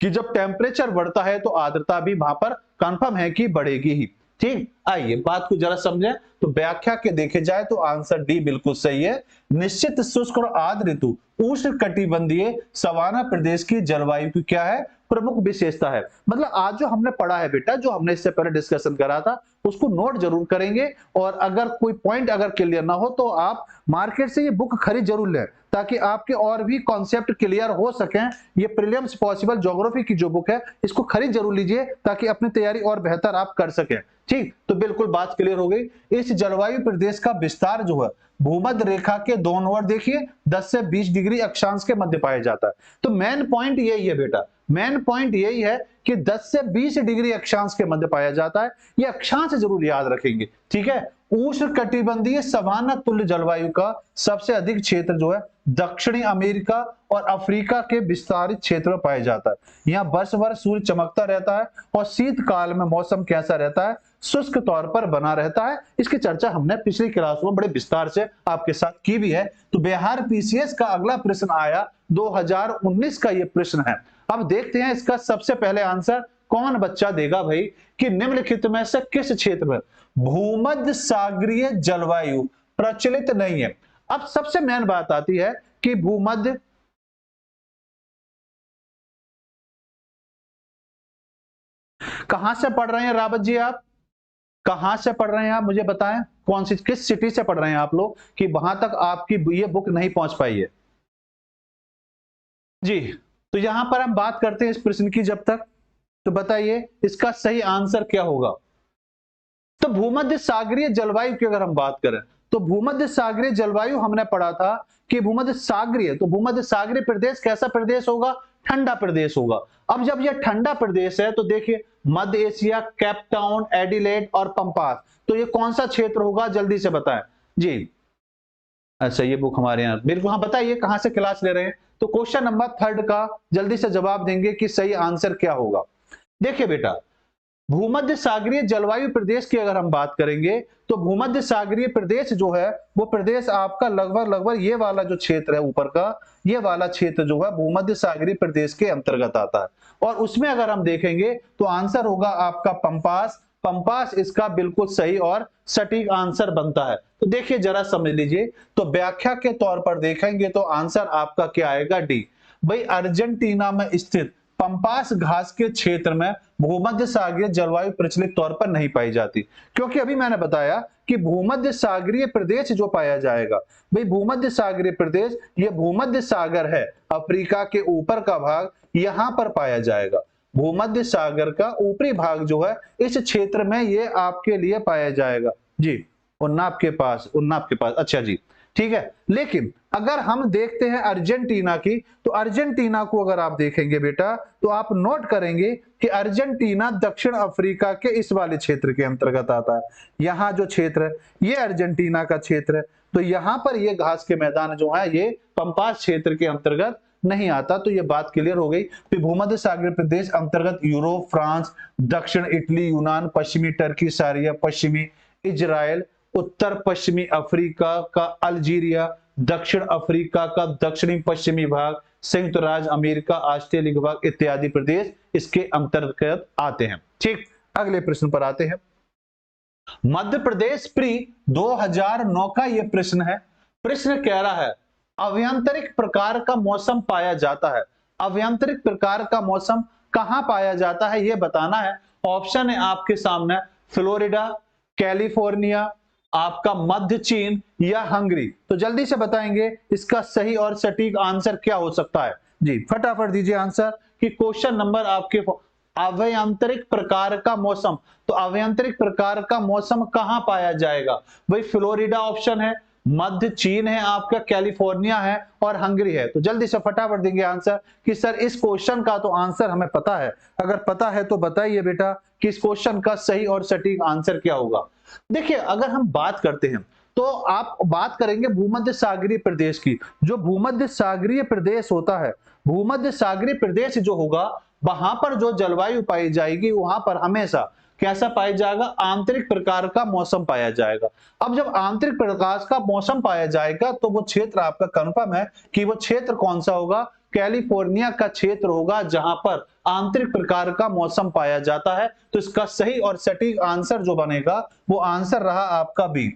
कि जब टेम्परेचर बढ़ता है तो आर्द्रता भी वहां पर कंफर्म है कि बढ़ेगी ही। ठीक, आइए बात को जरा समझें। तो व्याख्या के देखे जाए तो आंसर डी बिल्कुल सही है। निश्चित शुष्क और आर्द्र ऋतु उष्ण कटिबंधीय सवाना प्रदेश की जलवायु की क्या है, प्रमुख विशेषता है। मतलब आज जो हमने पढ़ा है बेटा, जो हमने इससे पहले डिस्कशन करा था, उसको नोट जरूर करेंगे। और अगर कोई पॉइंट अगर क्लियर ना हो तो आप मार्केट से ये बुक खरीद जरूर लें, ताकि आपके और भी कॉन्सेप्ट क्लियर हो सकें। ये प्रीलिम्स पॉसिबल ज्योग्राफी की जो बुक है, इसको खरीद जरूर लीजिए, ताकि अपनी तैयारी और बेहतर आप कर सकें। ठीक, तो बिल्कुल बात क्लियर हो गई। इस जलवायु प्रदेश का विस्तार जो है भूमध्य रेखा के दोनों ओर देखिए 10 से 20 डिग्री अक्षांश के मध्य पाया जाता है। तो मेन पॉइंट यही है बेटा, मेन पॉइंट यही है कि 10 से 20 डिग्री अक्षांश के मध्य पाया जाता है। ये अक्षांश जरूर याद रखेंगे, ठीक है। उष्ण कटिबंधीय सवाना तुल्य जलवायु का सबसे अधिक क्षेत्र जो है दक्षिणी अमेरिका और अफ्रीका के विस्तारित क्षेत्र में पाया जाता है। यहाँ वर्ष भर सूर्य चमकता रहता है और शीतकाल में मौसम कैसा रहता है, शुष्क तौर पर बना रहता है। इसकी चर्चा हमने पिछली क्लास में बड़े विस्तार से आपके साथ की भी है। तो बिहार पीसीएस का अगला प्रश्न आया 2019 का ये प्रश्न है। अब देखते हैं इसका सबसे पहले आंसर कौन बच्चा देगा भाई, कि निम्नलिखित में से किस क्षेत्र में भूमध्य सागरीय जलवायु प्रचलित नहीं है। अब सबसे मेन बात आती है कि भूमध्य कहां से पढ़ रहे हैं रावत जी, आप कहां से पढ़ रहे हैं, आप मुझे बताएं कौन सी किस सिटी से पढ़ रहे हैं आप लोग, कि वहां तक आपकी ये बुक नहीं पहुंच पाई है जी। तो यहां पर हम बात करते हैं इस प्रश्न की जब तक, तो बताइए इसका सही आंसर क्या होगा। तो भूमध्य सागरीय जलवायु की अगर हम बात करें, तो भूमध्य सागरीय जलवायु हमने पढ़ा था कि भूमध्य सागरीय, तो भूमध्य सागरीय प्रदेश कैसा प्रदेश होगा, ठंडा प्रदेश होगा। अब जब यह ठंडा प्रदेश है तो देखिए मध्य एशिया, केप टाउन, एडिलेड और पंपास, तो ये कौन सा क्षेत्र होगा, जल्दी से बताएं जी। अच्छा ये बुक हमारे यहाँ बिल्कुल, हाँ बताइए कहां से क्लास ले रहे हैं। तो क्वेश्चन नंबर 3 का जल्दी से जवाब देंगे कि सही आंसर क्या होगा। देखिए बेटा, भूमध्य सागरीय जलवायु प्रदेश की अगर हम बात करेंगे, तो भूमध्य सागरीय प्रदेश जो है वो प्रदेश आपका लगभग ये वाला जो क्षेत्र है ऊपर का, ये वाला क्षेत्र जो है भूमध्य सागरीय प्रदेश के अंतर्गत आता है। और उसमें अगर हम देखेंगे तो आंसर होगा आपका पंपास। पंपास इसका बिल्कुल सही और सटीक आंसर बनता है। तो देखिए जरा समझ लीजिए, तो व्याख्या के तौर पर देखेंगे तो आंसर आपका क्या आएगा, डी। भाई अर्जेंटीना में स्थित पंपास घास के क्षेत्र में भूमध्य सागरीय जलवायु प्रचलित तौर पर नहीं पाई जाती, क्योंकि अभी मैंने बताया कि भूमध्य सागरीय प्रदेश जो पाया जाएगा, भाई भूमध्य सागरीय प्रदेश ये भूमध्य सागर है, अफ्रीका के ऊपर का भाग यहां पर पाया जाएगा। भूमध्य सागर का ऊपरी भाग जो है इस क्षेत्र में ये आपके लिए पाया जाएगा जी, उन्नाव के पास, उन्नाव के पास। अच्छा जी ठीक है। लेकिन अगर हम देखते हैं अर्जेंटीना की, तो अर्जेंटीना को अगर आप देखेंगे बेटा, तो आप नोट करेंगे कि अर्जेंटीना दक्षिण अफ्रीका के इस वाले क्षेत्र के अंतर्गत आता है। यहाँ जो क्षेत्र है ये अर्जेंटीना का क्षेत्र है, तो यहाँ पर ये घास के मैदान जो है ये पंपास क्षेत्र के अंतर्गत नहीं आता। तो ये बात क्लियर हो गई। फिर भूमध्य सागरीय प्रदेश अंतर्गत यूरोप, फ्रांस, दक्षिण इटली, यूनान, पश्चिमी टर्की, सारिया, पश्चिमी इजराइल, उत्तर पश्चिमी अफ्रीका का अल्जीरिया, दक्षिण अफ्रीका का दक्षिणी पश्चिमी भाग, संयुक्त राज्य अमेरिका, ऑस्ट्रेलिया का भाग इत्यादि प्रदेश इसके अंतर्गत आते हैं। ठीक, अगले प्रश्न पर आते हैं। मध्य प्रदेश प्री 2009 का यह प्रश्न है। प्रश्न कह रहा है अभ्यंतरिक प्रकार का मौसम पाया जाता है। अभ्यंतरिक प्रकार का मौसम कहां पाया जाता है यह बताना है। ऑप्शन है आपके सामने, फ्लोरिडा, कैलिफोर्निया, आपका मध्य चीन या हंगरी। तो जल्दी से बताएंगे इसका सही और सटीक आंसर क्या हो सकता है जी, फटाफट दीजिए आंसर। कि क्वेश्चन नंबर आपके अभ्यंतरिक प्रकार का मौसम, तो अभ्यंतरिक प्रकार का मौसम कहां पाया जाएगा, भाई फ्लोरिडा ऑप्शन है, मध्य चीन है आपका, कैलिफोर्निया है और हंगरी है। तो जल्दी से फटाफट देंगे आंसर कि सर इस क्वेश्चन का तो आंसर हमें पता है। अगर पता है तो बताइए बेटा कि इस क्वेश्चन का सही और सटीक आंसर क्या होगा। देखिए अगर हम बात करते हैं तो आप बात करेंगे भूमध्य सागरीय प्रदेश की। जो भूमध्य सागरीय प्रदेश होता है, भूमध्य सागरीय प्रदेश जो होगा वहां पर जो जलवायु पाई जाएगी वहां पर हमेशा कैसा पाया जाएगा, आंतरिक प्रकार का मौसम पाया जाएगा। अब जब आंतरिक प्रकार का मौसम पाया जाएगा तो वो क्षेत्र आपका कंफर्म है कि वो क्षेत्र कौन सा होगा, कैलिफोर्निया का क्षेत्र होगा जहां पर आंतरिक प्रकार का मौसम पाया जाता है। तो इसका सही और सटीक आंसर जो बनेगा वो आंसर रहा आपका बी।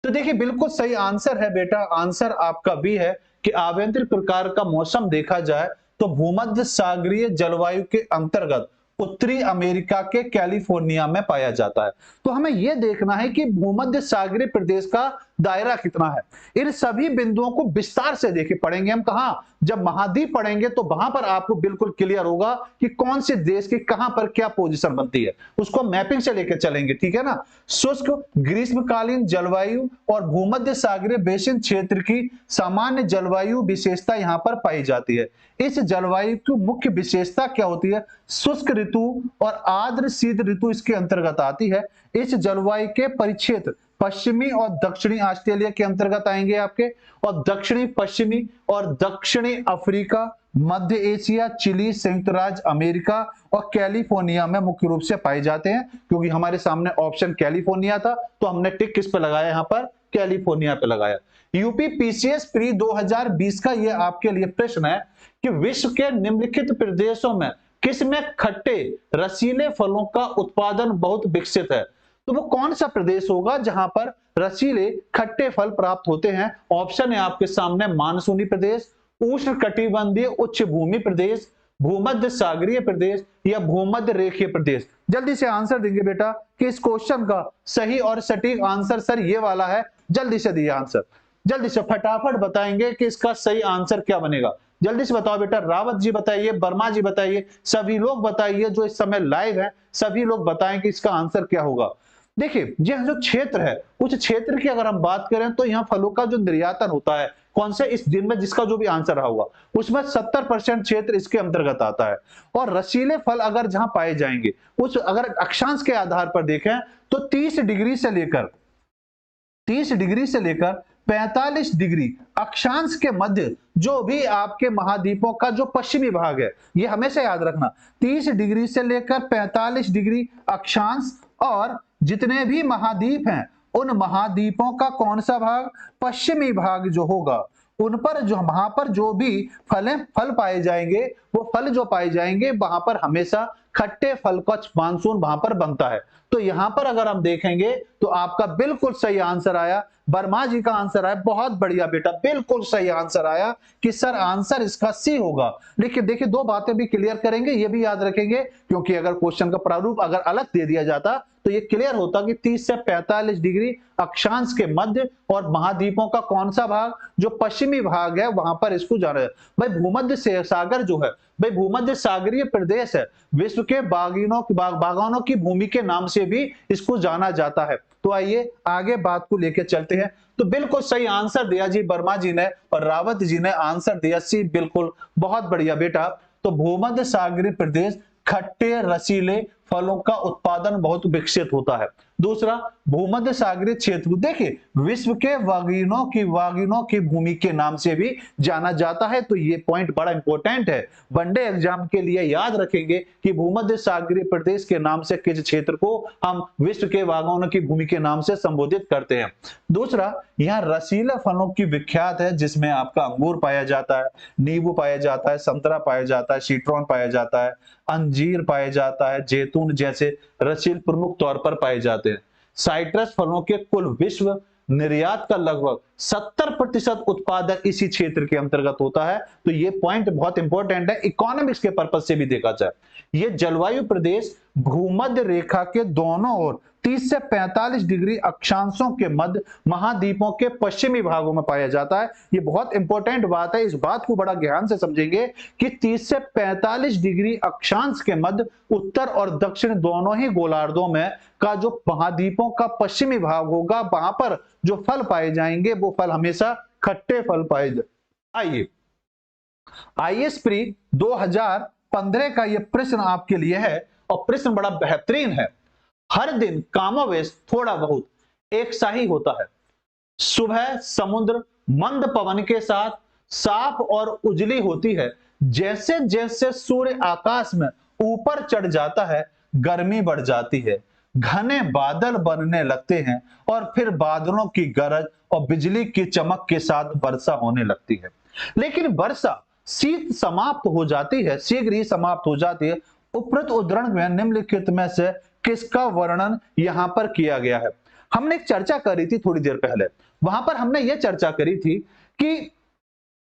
तो देखिए बिल्कुल सही आंसर है बेटा, आंसर आपका बी है कि आभ्यंतरिक प्रकार का मौसम देखा जाए तो भूमध्य सागरीय जलवायु के अंतर्गत उत्तरी अमेरिका के कैलिफोर्निया में पाया जाता है। तो हमें यह देखना है कि भूमध्य सागरीय प्रदेश का दायरा कितना है। इन सभी बिंदुओं को विस्तार से देखे पढ़ेंगे हम कहां, जब महाद्वीप पढ़ेंगे तो वहां पर आपको बिल्कुल क्लियर होगा कि कौन से देश की कहां पर क्या पोजीशन बनती है, उसको मैपिंग से लेकर चलेंगे, ठीक है ना। शुष्क ग्रीष्मकालीन जलवायु और भूमध्य सागरीय बेसिन क्षेत्र की सामान्य जलवायु विशेषता यहां पर पाई जाती है। इस जलवायु की मुख्य विशेषता क्या होती है, शुष्क ऋतु और आर्द्र शीत ऋतु इसके अंतर्गत आती है। इस जलवायु के परिक्षेत्र पश्चिमी और दक्षिणी ऑस्ट्रेलिया के अंतर्गत आएंगे आपके, और दक्षिणी पश्चिमी और दक्षिणी अफ्रीका, मध्य एशिया, चिली, संयुक्त राज्य अमेरिका और कैलिफोर्निया में मुख्य रूप से पाए जाते हैं। क्योंकि हमारे सामने ऑप्शन कैलिफोर्निया था तो हमने टिक किस पे लगाया, यहां पर कैलिफोर्निया पे लगाया। यूपी पीसीएस प्री 2020 का ये आपके लिए प्रश्न है कि विश्व के निम्नलिखित प्रदेशों में किस में खट्टे रसीले फलों का उत्पादन बहुत विकसित है। तो वो कौन सा प्रदेश होगा जहां पर रसीले खट्टे फल प्राप्त होते हैं। ऑप्शन है आपके सामने, मानसूनी प्रदेश, उष्ण कटिबंधीय उच्च भूमि प्रदेश, भूमध्य सागरीय प्रदेश या भूमध्य रेखीय प्रदेश। जल्दी से आंसर देंगे बेटा कि इस क्वेश्चन का सही और सटीक आंसर सर ये वाला है। जल्दी से दिए आंसर, जल्दी से फटाफट बताएंगे कि इसका सही आंसर क्या बनेगा। जल्दी से बताओ बेटा, रावत जी बताइए, वर्मा जी बताइए, सभी लोग बताइए जो इस समय लाइव है, सभी लोग बताएं कि इसका आंसर क्या होगा। देखिए यह जो क्षेत्र है उस क्षेत्र की अगर हम बात करें तो यहाँ फलों का जो निर्यातन होता है कौन से इस दिन में, जिसका जो भी आंसर रहा होगा उसमें 70% क्षेत्र इसके अंतर्गत आता है। और रसीले फल अगर जहां पाए जाएंगे उस अगर अक्षांश के आधार पर देखें तो 30 डिग्री से लेकर 45 डिग्री अक्षांश के मध्य जो भी आपके महाद्वीपों का जो पश्चिमी भाग है, ये हमेशा याद रखना, 30 डिग्री से लेकर 45 डिग्री अक्षांश और जितने भी महाद्वीप हैं उन महाद्वीपों का कौन सा भाग, पश्चिमी भाग जो होगा, उन पर जो वहां पर जो भी फल पाए जाएंगे वो फल जो पाए जाएंगे वहां पर हमेशा खट्टे फल का मानसून वहां पर बनता है। तो यहां पर अगर हम देखेंगे तो आपका बिल्कुल सही आंसर आया, वर्मा जी का आंसर आया, बहुत बढ़िया बेटा, बिल्कुल सही आंसर आया कि सर आंसर इसका सी होगा। लेकिन देखिए दो बातें भी क्लियर करेंगे, ये भी याद रखेंगे, क्योंकि अगर क्वेश्चन का प्रारूप अगर अलग दे दिया जाता तो ये क्लियर होता कि 30 से 45 डिग्री अक्षांश के मध्य और महाद्वीपों का कौन सा भाग जो पश्चिमी भाग है वहां पर इसको जाना है। भाई भूमध्य सागर जो है, भाई भूमध्य सागरीय प्रदेश है, विश्व के बागानों की भूमि के नाम से भी इसको जाना जाता है। तो आइए आगे बात को लेकर चलते हैं। तो बिल्कुल सही आंसर दिया जी वर्मा जी ने और रावत जी ने आंसर दिया सी, बिल्कुल बहुत बढ़िया बेटा। तो भूमध्य सागरीय प्रदेश खट्टे रसीले फलों का उत्पादन बहुत विकसित होता है। दूसरा, भूमध्य सागरीय क्षेत्र देखिए विश्व के वागिनों की भूमि के नाम से भी जाना जाता है। तो ये पॉइंट बड़ा इंपॉर्टेंट है, वनडे एग्जाम के लिए याद रखेंगे कि भूमध्य सागरीय प्रदेश के नाम से किस क्षेत्र को हम विश्व के वागिनों की भूमि के नाम से संबोधित करते हैं। दूसरा, यहाँ रसीले फलों की विख्यात है जिसमें आपका अंगूर पाया जाता है, नींबू पाया जाता है, संतरा पाया जाता है, सीट्रॉन पाया जाता है, अंजीर पाया जाता है, जैतून जैसे रसील प्रमुख तौर पर पाए जाते हैं। साइट्रस फलों के कुल विश्व निर्यात का लगभग 70% उत्पादन इसी क्षेत्र के अंतर्गत होता है। तो ये पॉइंट बहुत इंपॉर्टेंट है, इकोनॉमिक्स के पर्पज से भी देखा जाए। ये जलवायु प्रदेश भूमध्य रेखा के दोनों ओर 30 से 45 डिग्री अक्षांशों के मध्य महाद्वीपों के पश्चिमी भागों में पाया जाता है। ये बहुत इंपॉर्टेंट बात है, इस बात को बड़ा ध्यान से समझेंगे कि 30 से 45 डिग्री अक्षांश के मध्य उत्तर और दक्षिण दोनों ही गोलार्धों में का जो महाद्वीपों का पश्चिमी भाग होगा वहां पर जो फल पाए जाएंगे वो फल हमेशा खट्टे फल पाए जाएंगे। आईएएस प्री 2015 का यह प्रश्न आपके लिए है और प्रश्न बड़ा बेहतरीन है। हर दिन कामोवेश थोड़ा बहुत एक सा ही होता है। सुबह समुद्र मंद पवन के साथ साफ और उजली होती है। जैसे जैसे सूर्य आकाश में ऊपर चढ़ जाता है गर्मी बढ़ जाती है, घने बादल बनने लगते हैं और फिर बादलों की गरज और बिजली की चमक के साथ वर्षा होने लगती है। लेकिन वर्षा शीत समाप्त हो जाती है, शीघ्र ही समाप्त हो जाती है। उपरोक्त उद्धरण में निम्नलिखित में से किसका वर्णन यहां पर किया गया है? हमने एक चर्चा करी थी थोड़ी देर पहले, वहां पर हमने यह चर्चा करी थी कि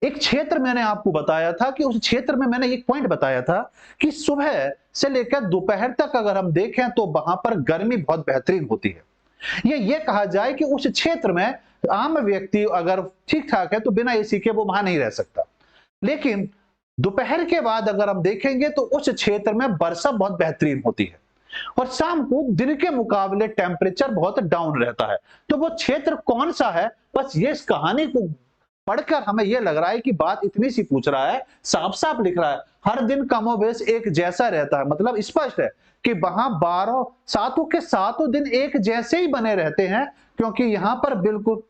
एक क्षेत्र मैंने आपको बताया था कि उस क्षेत्र में मैंने एक पॉइंट बताया था कि सुबह से लेकर दोपहर तक अगर हम देखें तो वहां पर गर्मी बहुत बेहतरीन होती है। ये कहा जाए कि उस क्षेत्र में आम व्यक्ति अगर ठीक ठाक है तो बिना एसी के वो वहां नहीं रह सकता। लेकिन दोपहर के बाद अगर हम देखेंगे तो उस क्षेत्र में वर्षा बहुत बेहतरीन होती है और शाम को दिन के मुकाबले टेम्परेचर बहुत डाउन रहता है। तो वो क्षेत्र कौन सा है, बस ये इस कहानी को पढ़कर हमें यह लग रहा है कि बात इतनी सी पूछ रहा है, साफ साफ लिख रहा है, हर दिन कमोबेश एक जैसा रहता है। मतलब स्पष्ट है कि वहां 12 सातों के सातों दिन एक जैसे ही बने रहते हैं, क्योंकि यहां पर बिल्कुल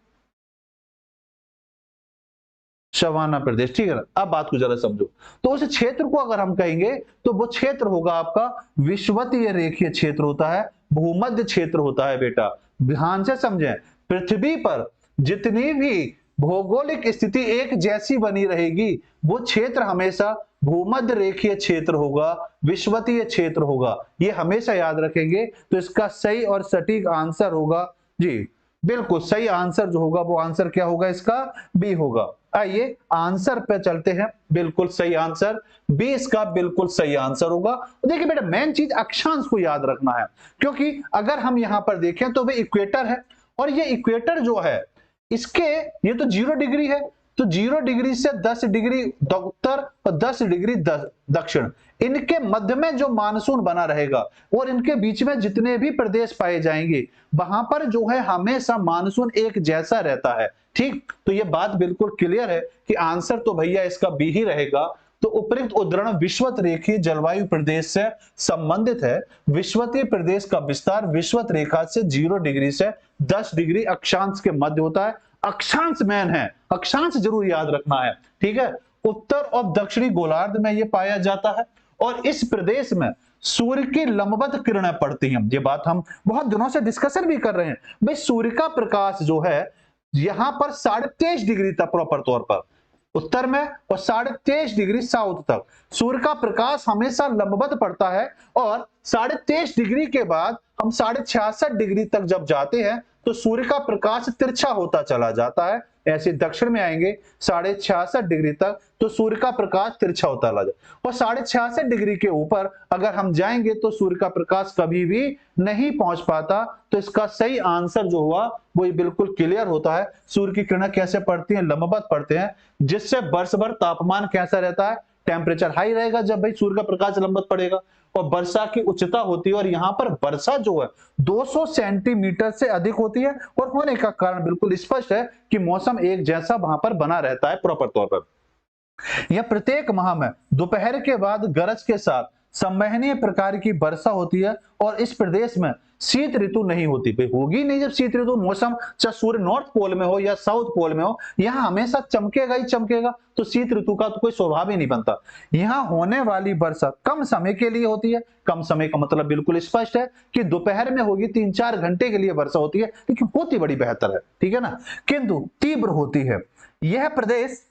शवाना प्रदेश, ठीक है ना। अब बात को जरा समझो, तो उस क्षेत्र को अगर हम कहेंगे तो वो क्षेत्र होगा आपका विषुवतीय रेखीय क्षेत्र होता है, भूमध्य क्षेत्र होता है। बेटा ध्यान से समझें, पृथ्वी पर जितनी भी भौगोलिक स्थिति एक जैसी बनी रहेगी, वो क्षेत्र हमेशा भूमध्य रेखीय क्षेत्र होगा, विषुवतीय क्षेत्र होगा। ये हमेशा याद रखेंगे। तो इसका सही और सटीक आंसर होगा जी, बिल्कुल सही आंसर जो होगा वो आंसर क्या होगा, इसका बी होगा। आइए आंसर पे चलते हैं। बिल्कुल सही आंसर बी इसका बिल्कुल सही आंसर होगा। देखिए बेटा, मेन चीज अक्षांश को याद रखना है, क्योंकि अगर हम यहां पर देखें तो वे इक्वेटर है, और ये इक्वेटर जो है इसके ये तो 0 डिग्री है, तो 0 डिग्री से 10 डिग्री उत्तर और 10 डिग्री दक्षिण, इनके मध्य में जो मानसून बना रहेगा और इनके बीच में जितने भी प्रदेश पाए जाएंगे वहां पर जो है हमेशा मानसून एक जैसा रहता है। ठीक, तो ये बात बिल्कुल क्लियर है कि आंसर तो भैया इसका बी ही रहेगा। तो उपयुक्त उद्धरण विषुवत रेखीय जलवायु प्रदेश से संबंधित है। विषुवतीय प्रदेश का विस्तार विषुवत रेखा से 0 डिग्री से 10 डिग्री अक्षांश के मध्य होता है। अक्षांश मैन है, अक्षांश जरूर याद रखना है, ठीक है। उत्तर और दक्षिणी गोलार्ध में यह पाया जाता है और इस प्रदेश में सूर्य की लंबवत किरणें पड़ती हैं। ये बात हम बहुत दिनों से डिस्कशन भी कर रहे हैं। भाई सूर्य का प्रकाश जो है यहां पर 23.5 डिग्री तक प्रॉपर तौर पर उत्तर में और 23.5 डिग्री साउथ तक सूर्य का प्रकाश हमेशा लंबवत पड़ता है, और 23.5 डिग्री के बाद हम 66.5 डिग्री तक जब जाते हैं तो सूर्य का प्रकाश तिरछा होता चला जाता है। ऐसे दक्षिण में आएंगे 66.5 डिग्री तक तो सूर्य का प्रकाश तिरछा होता चला जाए, और 66.5 डिग्री के ऊपर अगर हम जाएंगे तो सूर्य का प्रकाश कभी भी नहीं पहुंच पाता। तो इसका सही आंसर जो हुआ वो बिल्कुल क्लियर होता है। सूर्य की किरणें कैसे पड़ती हैं, लंबवत पड़ते हैं, जिससे वर्ष भर तापमान कैसा रहता है, टेम्परेचर हाई रहेगा जब भाई सूर्य का प्रकाश लंबवत पड़ेगा, और वर्षा की उच्चता होती है, और यहाँ पर वर्षा जो है 200 सेंटीमीटर से अधिक होती है, और होने का कारण बिल्कुल स्पष्ट है कि मौसम एक जैसा वहां पर बना रहता है प्रॉपर तौर पर। यह प्रत्येक माह में दोपहर के बाद गरज के साथ संवहनीय प्रकार की वर्षा होती है, और इस प्रदेश में शीत ऋतु नहीं होती। भाई होगी नहीं जब शीत ऋतु, मौसम चाहे सूर्य नॉर्थ पोल में हो या साउथ पोल में हो, यहाँ हमेशा चमकेगा ही चमकेगा, तो शीत ऋतु का तो कोई स्वभाव ही नहीं बनता। यहाँ होने वाली वर्षा कम समय के लिए होती है। कम समय का मतलब बिल्कुल स्पष्ट है कि दोपहर में होगी, 3-4 घंटे के लिए वर्षा होती है, लेकिन होती बड़ी बेहतर है, ठीक है ना, किंतु तीव्र होती है। यह प्रदेश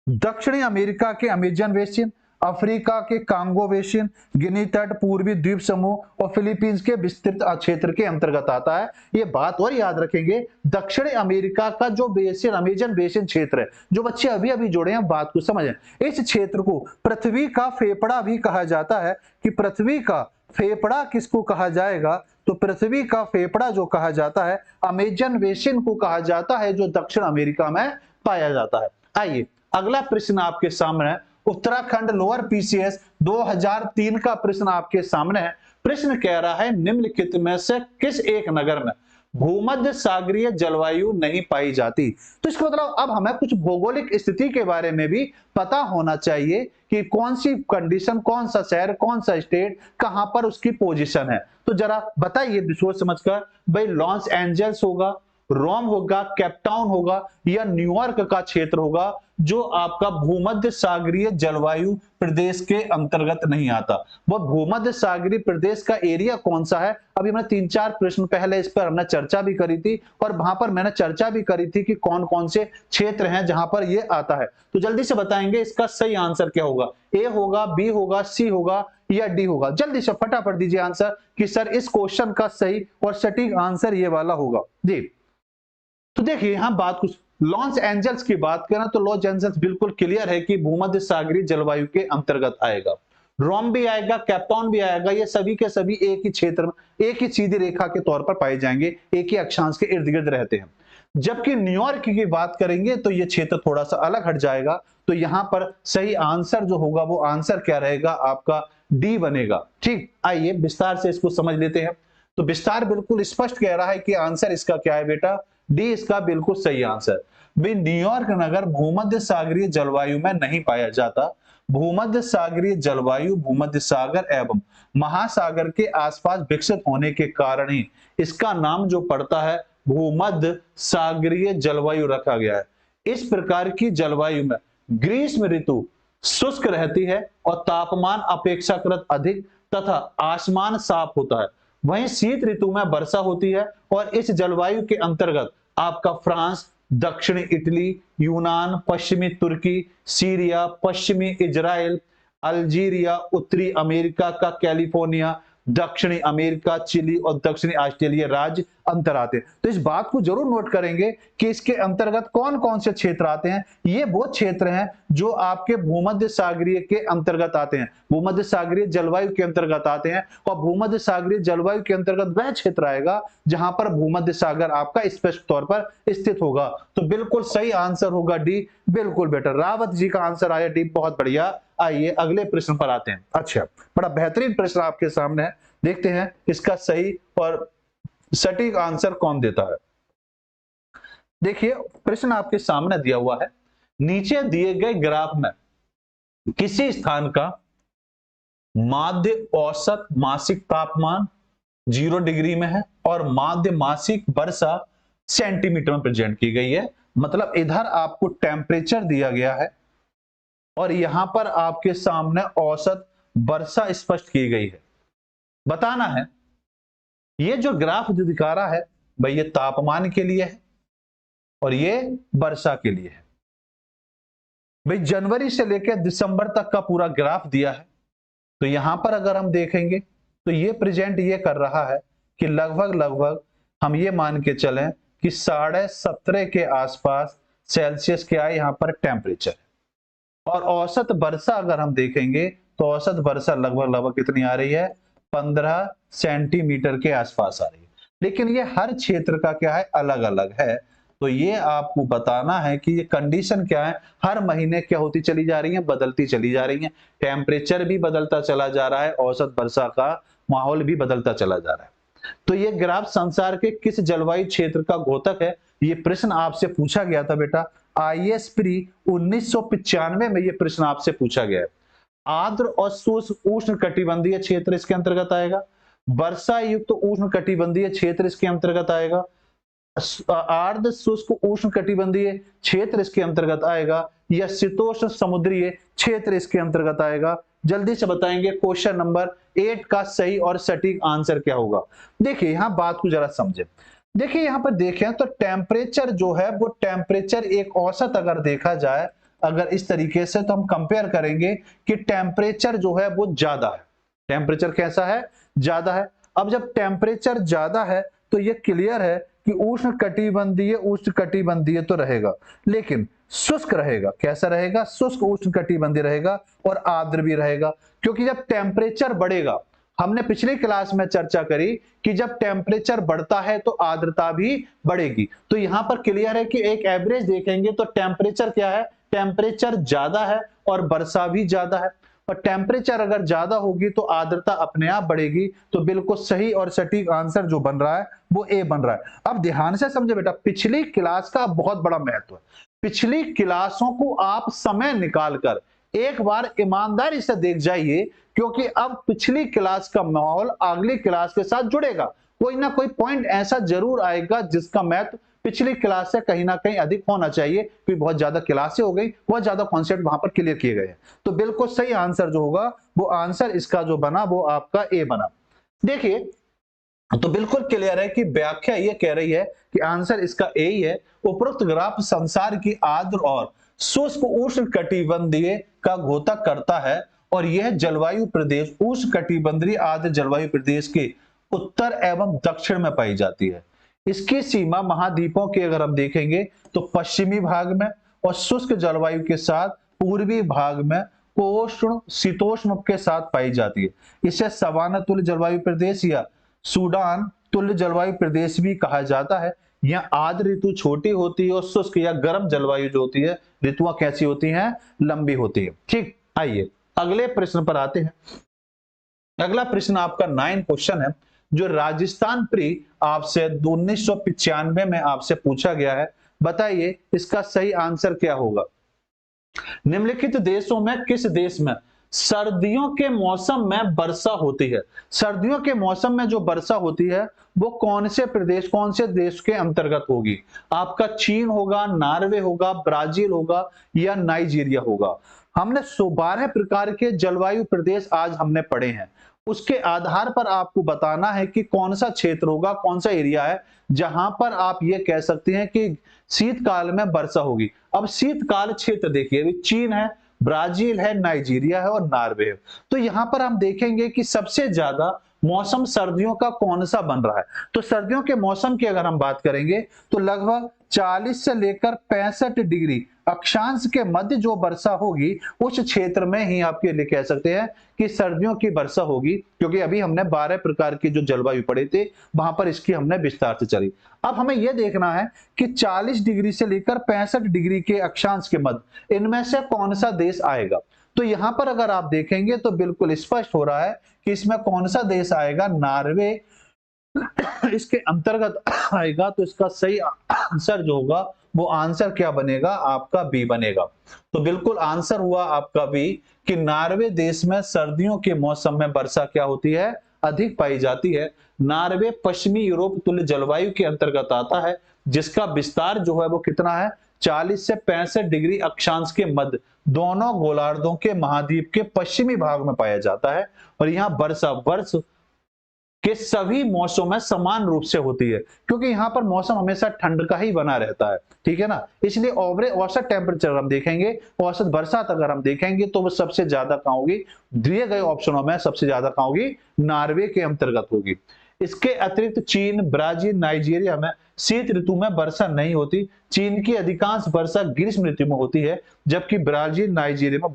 दक्षिणी अमेरिका के अमेजन बेसिन, अफ्रीका के कांगो बेसिन, गिनी तट, पूर्वी द्वीप समूह और फिलीपींस के विस्तृत क्षेत्र के अंतर्गत आता है। ये बात और याद रखेंगे, दक्षिणी अमेरिका का जो बेसिन, अमेजन बेसिन क्षेत्र है, जो बच्चे अभी अभी जुड़े हैं बात को समझें, इस क्षेत्र को पृथ्वी का फेफड़ा भी कहा जाता है। कि पृथ्वी का फेफड़ा किसको कहा जाएगा, तो पृथ्वी का फेफड़ा जो कहा जाता है अमेजन बेसिन को कहा जाता है, जो दक्षिण अमेरिका में पाया जाता है। आइए अगला प्रश्न आपके सामने है, उत्तराखंड लोअर पीसीएस 2003 का प्रश्न आपके सामने है। प्रश्न कह रहा है निम्नलिखित में से किस एक नगर में भूमध्य सागरीय जलवायु नहीं पाई जाती। तो इसका मतलब अब हमें कुछ भौगोलिक स्थिति के बारे में भी पता होना चाहिए कि कौन सी कंडीशन, कौन सा शहर, कौन सा स्टेट, कहां पर उसकी पोजीशन है। तो जरा बताइए सोच समझकर, भाई लॉस एंजल्स होगा, रोम होगा, केपटाउन होगा, या न्यूयॉर्क का क्षेत्र होगा, जो आपका भूमध्य सागरीय जलवायु प्रदेश के अंतर्गत नहीं आता। वो भूमध्य सागरीय प्रदेश का एरिया कौन सा है? अभी मैंने 3-4 प्रश्न पहले इस पर हमने चर्चा भी करी थी और वहां पर मैंने चर्चा भी करी थी कि कौन कौन से क्षेत्र हैं जहां पर ये आता है। तो जल्दी से बताएंगे इसका सही आंसर क्या होगा? ए होगा, बी होगा, सी होगा या डी होगा? जल्दी से फटाफट दीजिए आंसर कि सर इस क्वेश्चन का सही और सटीक आंसर ये वाला होगा जी। तो देखिए यहां बात कुछ लॉस एंजल्स की बात करें तो लॉस एंजल्स बिल्कुल क्लियर है कि भूमध्य सागरीय जलवायु के अंतर्गत आएगा। रोम भी आएगा, कैप्टॉन भी आएगा, ये सभी के सभी एक ही क्षेत्र में, एक ही सीधी रेखा के तौर पर पाए जाएंगे, एक ही अक्षांश के इर्द गिर्द रहते हैं। जबकि न्यूयॉर्क की बात करेंगे तो ये क्षेत्र थोड़ा सा अलग हट जाएगा। तो यहां पर सही आंसर जो होगा वो आंसर क्या रहेगा? आपका डी बनेगा। ठीक, आइए विस्तार से इसको समझ लेते हैं। तो विस्तार बिल्कुल स्पष्ट कह रहा है कि आंसर इसका क्या है बेटा? डी इसका बिल्कुल सही आंसर। भाई न्यूयॉर्क नगर भूमध्य सागरीय जलवायु में नहीं पाया जाता। भूमध्य सागरीय जलवायु भूमध्य सागर एवं महासागर के आसपास विकसित होने के कारण ही इसका नाम जो पड़ता है भूमध्य सागरीय जलवायु रखा गया है। इस प्रकार की जलवायु में ग्रीष्म ऋतु शुष्क रहती है और तापमान अपेक्षाकृत अधिक तथा आसमान साफ होता है। वहीं शीत ऋतु में वर्षा होती है और इस जलवायु के अंतर्गत आपका फ्रांस, दक्षिणी इटली, यूनान, पश्चिमी तुर्की, सीरिया, पश्चिमी इजराइल, अल्जीरिया, उत्तरी अमेरिका का कैलिफोर्निया, दक्षिणी अमेरिका, चिली और दक्षिणी ऑस्ट्रेलिया राज्य अंतर आते हैं। तो इस बात को जरूर नोट करेंगे कि इसके अंतर्गत कौन कौन से क्षेत्र आते हैं। ये वो क्षेत्र हैं जो आपके भूमध्य सागरीय के अंतर्गत आते हैं, भूमध्य सागरीय जलवायु के अंतर्गत आते हैं। और भूमध्य सागरीय जलवायु के अंतर्गत वह क्षेत्र आएगा जहां पर भूमध्य सागर आपका स्पष्ट तौर पर स्थित होगा। तो बिल्कुल सही आंसर होगा डी। बिल्कुल बेटा, रावत जी का आंसर आया डी, बहुत बढ़िया। आइए अगले प्रश्न पर आते हैं। अच्छा, बड़ा बेहतरीन प्रश्न आपके सामने है, देखते हैं इसका सही और सटीक आंसर कौन देता है। देखिए प्रश्न आपके सामने दिया हुआ है, नीचे दिए गए ग्राफ में किसी स्थान का माध्य औसत मासिक तापमान 0 डिग्री में है और माध्य मासिक वर्षा सेंटीमीटर में प्रेजेंट की गई है। मतलब इधर आपको टेम्परेचर दिया गया है और यहां पर आपके सामने औसत वर्षा स्पष्ट की गई है। बताना है ये जो ग्राफ जो दिखा रहा है भाई ये तापमान के लिए है और ये वर्षा के लिए है। भाई जनवरी से लेकर दिसंबर तक का पूरा ग्राफ दिया है। तो यहां पर अगर हम देखेंगे तो ये प्रेजेंट ये कर रहा है कि लगभग हम ये मान के चलें कि 17.5 के आसपास सेल्सियस क्या है यहाँ पर टेम्परेचर। और औसत वर्षा अगर हम देखेंगे तो औसत वर्षा लगभग कितनी आ रही है? 15 सेंटीमीटर के आसपास आ रही है। लेकिन ये हर क्षेत्र का क्या है? अलग अलग है। तो ये आपको बताना है कि ये कंडीशन क्या है, हर महीने क्या होती चली जा रही है? बदलती चली जा रही है। टेम्परेचर भी बदलता चला जा रहा है, औसत वर्षा का माहौल भी बदलता चला जा रहा है। तो ये ग्राफ संसार के किस जलवायु क्षेत्र का द्योतक है? ये प्रश्न आपसे पूछा गया था बेटा, IAS प्री 1995 में ये प्रश्न आपसे पूछा गया है। आर्द्र और शुष्क उष्ण कटिबंधीय क्षेत्र इसके अंतर्गत आएगा, वर्षा युक्त उष्ण कटिबंधीय क्षेत्र इसके अंतर्गत आएगा, आर्द्र शुष्क उष्ण कटिबंधीय क्षेत्र इसके अंतर्गत आएगा, या शीतोष्ण समुद्रीय क्षेत्र इसके अंतर्गत आएगा। जल्दी से बताएंगे क्वेश्चन नंबर 8 का सही और सटीक आंसर क्या होगा। देखिए यहां बात को जरा समझे। देखिए यहां पर देखें तो टेम्परेचर जो है वो टेम्परेचर एक औसत अगर देखा जाए, अगर इस तरीके से तो हम कंपेयर करेंगे कि टेम्परेचर जो है वो ज्यादा है। टेम्परेचर कैसा है? ज्यादा है। अब जब टेम्परेचर ज्यादा है तो ये क्लियर है कि उष्ण कटिबंधीय तो रहेगा, लेकिन शुष्क रहेगा। कैसा रहेगा? शुष्क उष्ण कटिबंधीय रहेगा और आर्द्र भी रहेगा। क्योंकि जब टेम्परेचर बढ़ेगा, हमने पिछली क्लास में चर्चा करी कि जब टेम्परेचर बढ़ता है तो आर्द्रता भी बढ़ेगी। तो यहां पर क्लियर है कि एक एवरेज देखेंगे तो टेम्परेचर क्या है? टेम्परेचर ज्यादा है और वर्षा भी ज्यादा है। और टेम्परेचर अगर ज्यादा होगी तो आर्द्रता अपने आप बढ़ेगी। तो बिल्कुल सही और सटीक आंसर जो बन रहा है वो ए बन रहा है। अब ध्यान से समझे बेटा, पिछली क्लास का बहुत बड़ा महत्व है। पिछली क्लासों को आप समय निकालकर एक बार ईमानदारी से देख जाइए, क्योंकि अब पिछली क्लास का माहौल अगली क्लास के साथ जुड़ेगा। कोई ना कोई पॉइंट ऐसा जरूर आएगा जिसका महत्व पिछली क्लास से कहीं ना कहीं अधिक होना चाहिए, क्योंकि बहुत ज्यादा क्लासें हो गई, बहुत ज्यादा कॉन्सेप्ट वहां पर क्लियर किए गए हैं। तो बिल्कुल सही आंसर जो होगा वो आंसर इसका जो बना वो आपका ए बना। देखिए तो बिल्कुल क्लियर है कि व्याख्या ये कह रही है कि आंसर इसका ए ही है। उपरोक्त ग्राफ संसार की आर्द्र और शुष्क उष्ण कटिबंधीय का घोतक करता है और यह जलवायु प्रदेश उष्ण कटिबंधीय आर्द्र जलवायु प्रदेश के उत्तर एवं दक्षिण में पाई जाती है। इसकी सीमा महाद्वीपों के अगर हम देखेंगे तो पश्चिमी भाग में और शुष्क जलवायु के साथ पूर्वी भाग में उष्ण शीतोष्ण के साथ पाई जाती है। इसे सवाना तुल्य जलवायु प्रदेश या सूडान तुल्य जलवायु प्रदेश भी कहा जाता है। यहाँ आर्द्र ऋतु छोटी होती है और शुष्क या गर्म जलवायु जो होती है ऋतुआं कैसी होती हैं, लंबी होती है। ठीक, आइए अगले प्रश्न पर आते हैं। अगला प्रश्न आपका 9 क्वेश्चन है जो राजस्थान प्री आपसे 1995 में आपसे पूछा गया है। बताइए इसका सही आंसर क्या होगा। निम्नलिखित देशों में किस देश में सर्दियों के मौसम में वर्षा होती है। सर्दियों के मौसम में जो वर्षा होती है वो कौन से प्रदेश, कौन से देश के अंतर्गत होगी। आपका चीन होगा, नॉर्वे होगा, ब्राजील होगा या नाइजीरिया होगा। हमने 12 प्रकार के जलवायु प्रदेश आज हमने पढ़े हैं। उसके आधार पर आपको बताना है कि कौन सा क्षेत्र होगा, कौन सा एरिया है जहां पर आप ये कह सकते हैं कि शीतकाल में वर्षा होगी। अब शीतकाल क्षेत्र देखिए, चीन है, ब्राजील है, नाइजीरिया है और नॉर्वे है। तो यहां पर हम देखेंगे कि सबसे ज्यादा मौसम सर्दियों का कौन सा बन रहा है। तो सर्दियों के मौसम की अगर हम बात करेंगे तो लगभग 40 से लेकर 65 डिग्री अक्षांश के मध्य जो वर्षा होगी उस क्षेत्र में ही आपके लिए कह सकते हैं कि सर्दियों की वर्षा होगी, क्योंकि अभी हमने 12 प्रकार की जो जलवायु पढ़े थे वहां पर इसकी हमने विस्तार से चली। अब हमें यह देखना है कि 40 डिग्री से लेकर 65 डिग्री के अक्षांश के मध्य इनमें से कौन सा देश आएगा। तो यहां पर अगर आप देखेंगे तो बिल्कुल स्पष्ट हो रहा है कि इसमें कौन सा देश आएगा, नॉर्वे इसके अंतर्गत आएगा। तो इसका सही आंसर जो होगा वो आंसर क्या बनेगा, आपका बी बनेगा। तो बिल्कुल आंसर हुआ आपका बी कि नॉर्वे देश में सर्दियों के मौसम में वर्षा क्या होती है, अधिक पाई जाती है। नॉर्वे पश्चिमी यूरोप तुल्य जलवायु के अंतर्गत आता है, जिसका विस्तार जो है वो कितना है, 40 से 65 डिग्री अक्षांश के मध्य दोनों गोलार्धों के महाद्वीप के पश्चिमी भाग में पाया जाता है। और यहाँ वर्षा वर्ष के सभी मौसमों में समान रूप से होती है, क्योंकि यहाँ पर मौसम हमेशा ठंड का ही बना रहता है, ठीक है ना। इसलिए औसत टेम्परेचर हम देखेंगे, औसत बरसात अगर हम देखेंगे तो वो सबसे ज्यादा कहाँ होगी, दिए गए ऑप्शनों में सबसे ज्यादा कहाँ होगी, नॉर्वे के अंतर्गत होगी। इसके अतिरिक्त चीन, ब्राजील, नाइजीरिया में शीत ऋतु में वर्षा नहीं होती। चीन की अधिकांश वर्षा ग्रीष्म ऋतु में होती है, जबकि ब्राजील, नाइजीरिया में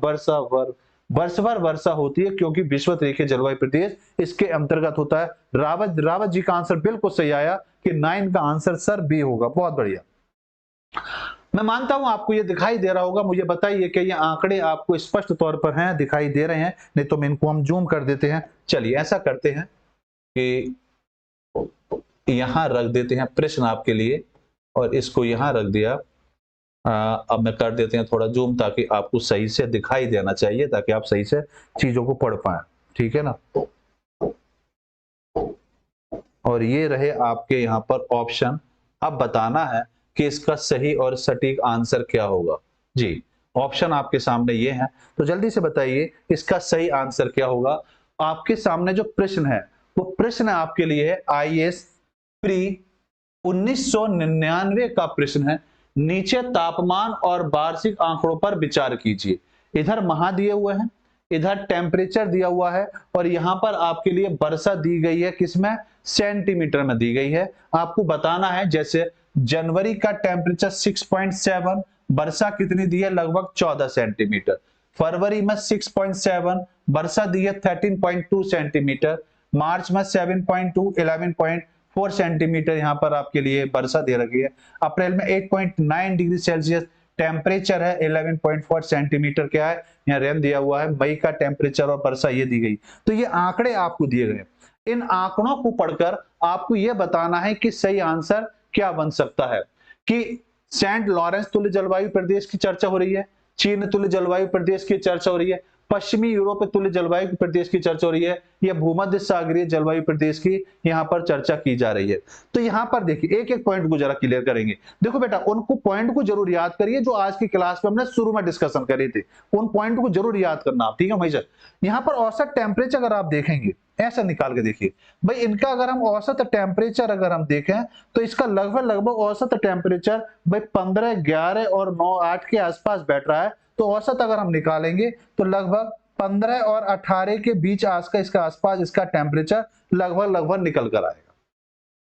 वर्ष भर वर्षा होती है, क्योंकि विषुवत रेखीय जलवायु प्रदेश इसके अंतर्गत होता है। रावत जी का आंसर बिल्कुल सही आया कि 9 का आंसर सर बी होगा। बहुत बढ़िया। मैं मानता हूं आपको ये दिखाई दे रहा होगा। मुझे बताइए कि ये आंकड़े आपको स्पष्ट तौर पर हैं, दिखाई दे रहे हैं, नहीं तो इनको हम जूम कर देते हैं। चलिए ऐसा करते हैं कि यहां रख देते हैं प्रश्न आपके लिए, और इसको यहां रख दिया। अब मैं कर देते हैं थोड़ा जूम, ताकि आपको सही से दिखाई देना चाहिए, ताकि आप सही से चीजों को पढ़ पाए, ठीक है ना। और ये रहे आपके यहाँ पर ऑप्शन। अब बताना है कि इसका सही और सटीक आंसर क्या होगा। जी, ऑप्शन आपके सामने ये है, तो जल्दी से बताइए इसका सही आंसर क्या होगा। आपके सामने जो प्रश्न है वो प्रश्न आपके लिए है IAS प्री 1999 का प्रश्न है। नीचे तापमान और वार्षिक आंकड़ों पर विचार कीजिए। इधर माह दिए हुए हैं, इधर टेम्परेचर दिया हुआ है, और यहां पर आपके लिए वर्षा दी गई है, किसमें, सेंटीमीटर में दी गई है। आपको बताना है जैसे जनवरी का टेम्परेचर 6.7, वर्षा कितनी दी है, लगभग 14 सेंटीमीटर। फरवरी में 6.7, वर्षा दी है 13.2 सेंटीमीटर। मार्च में 7.2, 11.4 सेंटीमीटर यहाँ पर आपके लिए वर्षा दे रखी है। अप्रैल में 8.9 डिग्री सेल्सियस टेम्परेचर है, 11.4 सेंटीमीटर क्या है, यहाँ रेन दिया हुआ है। मई का टेम्परेचर और वर्षा ये दी गई। तो ये आंकड़े आपको दिए गए। इन आंकड़ों को पढ़कर आपको यह बताना है कि सही आंसर क्या बन सकता है। कि सेंट लॉरेंस तुल्य जलवायु प्रदेश की चर्चा हो रही है, चीन तुल्य जलवायु प्रदेश की चर्चा हो रही है, पश्चिमी यूरोप तुल्य जलवायु प्रदेश की चर्चा हो रही है या भूमध्य सागरीय जलवायु प्रदेश की यहाँ पर चर्चा की जा रही है। तो यहाँ पर देखिए एक एक पॉइंट को जरा क्लियर करेंगे। देखो बेटा उनको पॉइंट को जरूर याद करिए जो आज की क्लास में हमने शुरू में डिस्कशन करे थे, उन पॉइंट को जरूर याद करना आप, ठीक है भाई। यहाँ पर औसत टेम्परेचर अगर आप देखेंगे ऐसा निकाल के देखिए भाई, इनका अगर हम औसत टेम्परेचर अगर हम देखें तो इसका लगभग औसत टेम्परेचर भाई 15, 11 और 9, 8 के आसपास बैठ रहा है। तो औसत अगर हम निकालेंगे तो लगभग 15 और 18 के बीच इसका आसपास इसका टेम्परेचर लगभग निकल कर आएगा।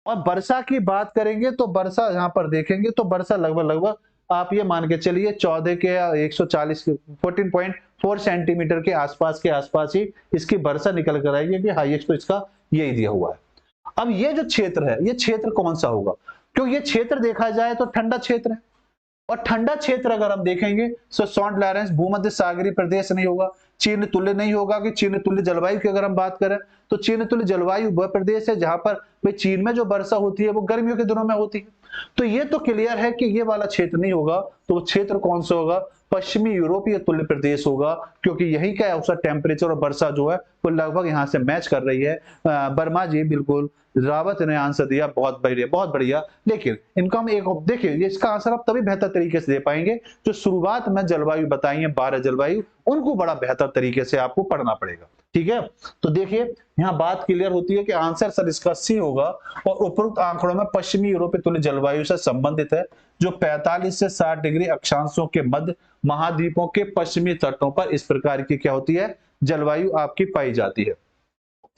और वर्षा की बात करेंगे तो वर्षा यहाँ पर देखेंगे तो वर्षा लगभग आप ये मान के चलिए 14 के 140 14.4 सेंटीमीटर के आसपास ही इसकी वर्षा निकल कर आएगी कि हाईएस्ट तो इसका यही दिया हुआ है। अब ये जो क्षेत्र है ये क्षेत्र कौन सा होगा, क्योंकि ये क्षेत्र देखा जाए तो ठंडा क्षेत्र है और ठंडा क्षेत्र अगर हम देखेंगे तो सॉन्ट लॉरेंस भूमध्य सागरीय प्रदेश नहीं होगा, चीन तुल्य नहीं होगा कि चीन तुल्य जलवायु की अगर हम बात करें तो चीन तुल्य जलवायु वह प्रदेश है जहां पर भाई चीन में जो वर्षा होती है वो गर्मियों के दिनों में होती है। तो ये तो क्लियर है कि ये वाला क्षेत्र नहीं होगा, तो वो क्षेत्र कौन सा होगा, पश्चिमी यूरोपीय तुल्य प्रदेश होगा, क्योंकि यही का औसत टेम्परेचर और वर्षा जो है वो लगभग यहाँ से मैच कर रही है। वर्मा जी बिल्कुल, रावत ने आंसर दिया, बहुत बढ़िया। लेकिन इनको हम एक देखिए इसका आंसर आप तभी बेहतर तरीके से दे पाएंगे जो शुरुआत में जलवायु बताई है 12 जलवायु, उनको बड़ा बेहतर तरीके से आपको पढ़ना पड़ेगा, ठीक है। तो देखिए यहाँ बात क्लियर होती है कि आंसर सर इसका सी होगा और उपरोक्त आंकड़ों में पश्चिमी यूरोपीय तुल्य जलवायु से संबंधित है जो 45 से 60 डिग्री अक्षांशों के मध्य महाद्वीपों के पश्चिमी तटों पर इस प्रकार की क्या होती है जलवायु आपकी पाई जाती है।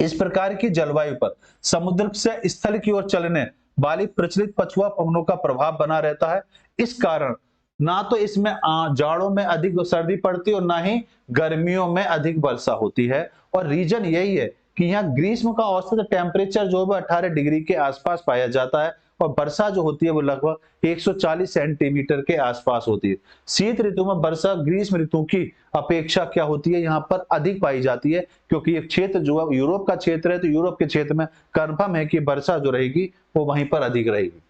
इस प्रकार की जलवायु पर समुद्र से स्थल की ओर चलने वाली प्रचलित पछुआ पवनों का प्रभाव बना रहता है। इस कारण ना तो इसमें जाड़ों में अधिक सर्दी पड़ती है और ना ही गर्मियों में अधिक वर्षा होती है। और रीजन यही है कि यहाँ ग्रीष्म का औसत टेम्परेचर जो है 18 डिग्री के आसपास पाया जाता है और वर्षा जो होती है वो लगभग 140 सेंटीमीटर के आसपास होती है। शीत ऋतु में वर्षा ग्रीष्म ऋतु की अपेक्षा क्या होती है यहाँ पर अधिक पाई जाती है, क्योंकि ये क्षेत्र जो है यूरोप का क्षेत्र है, तो यूरोप के क्षेत्र में कंफर्म है कि वर्षा जो रहेगी वो वहीं पर अधिक रहेगी।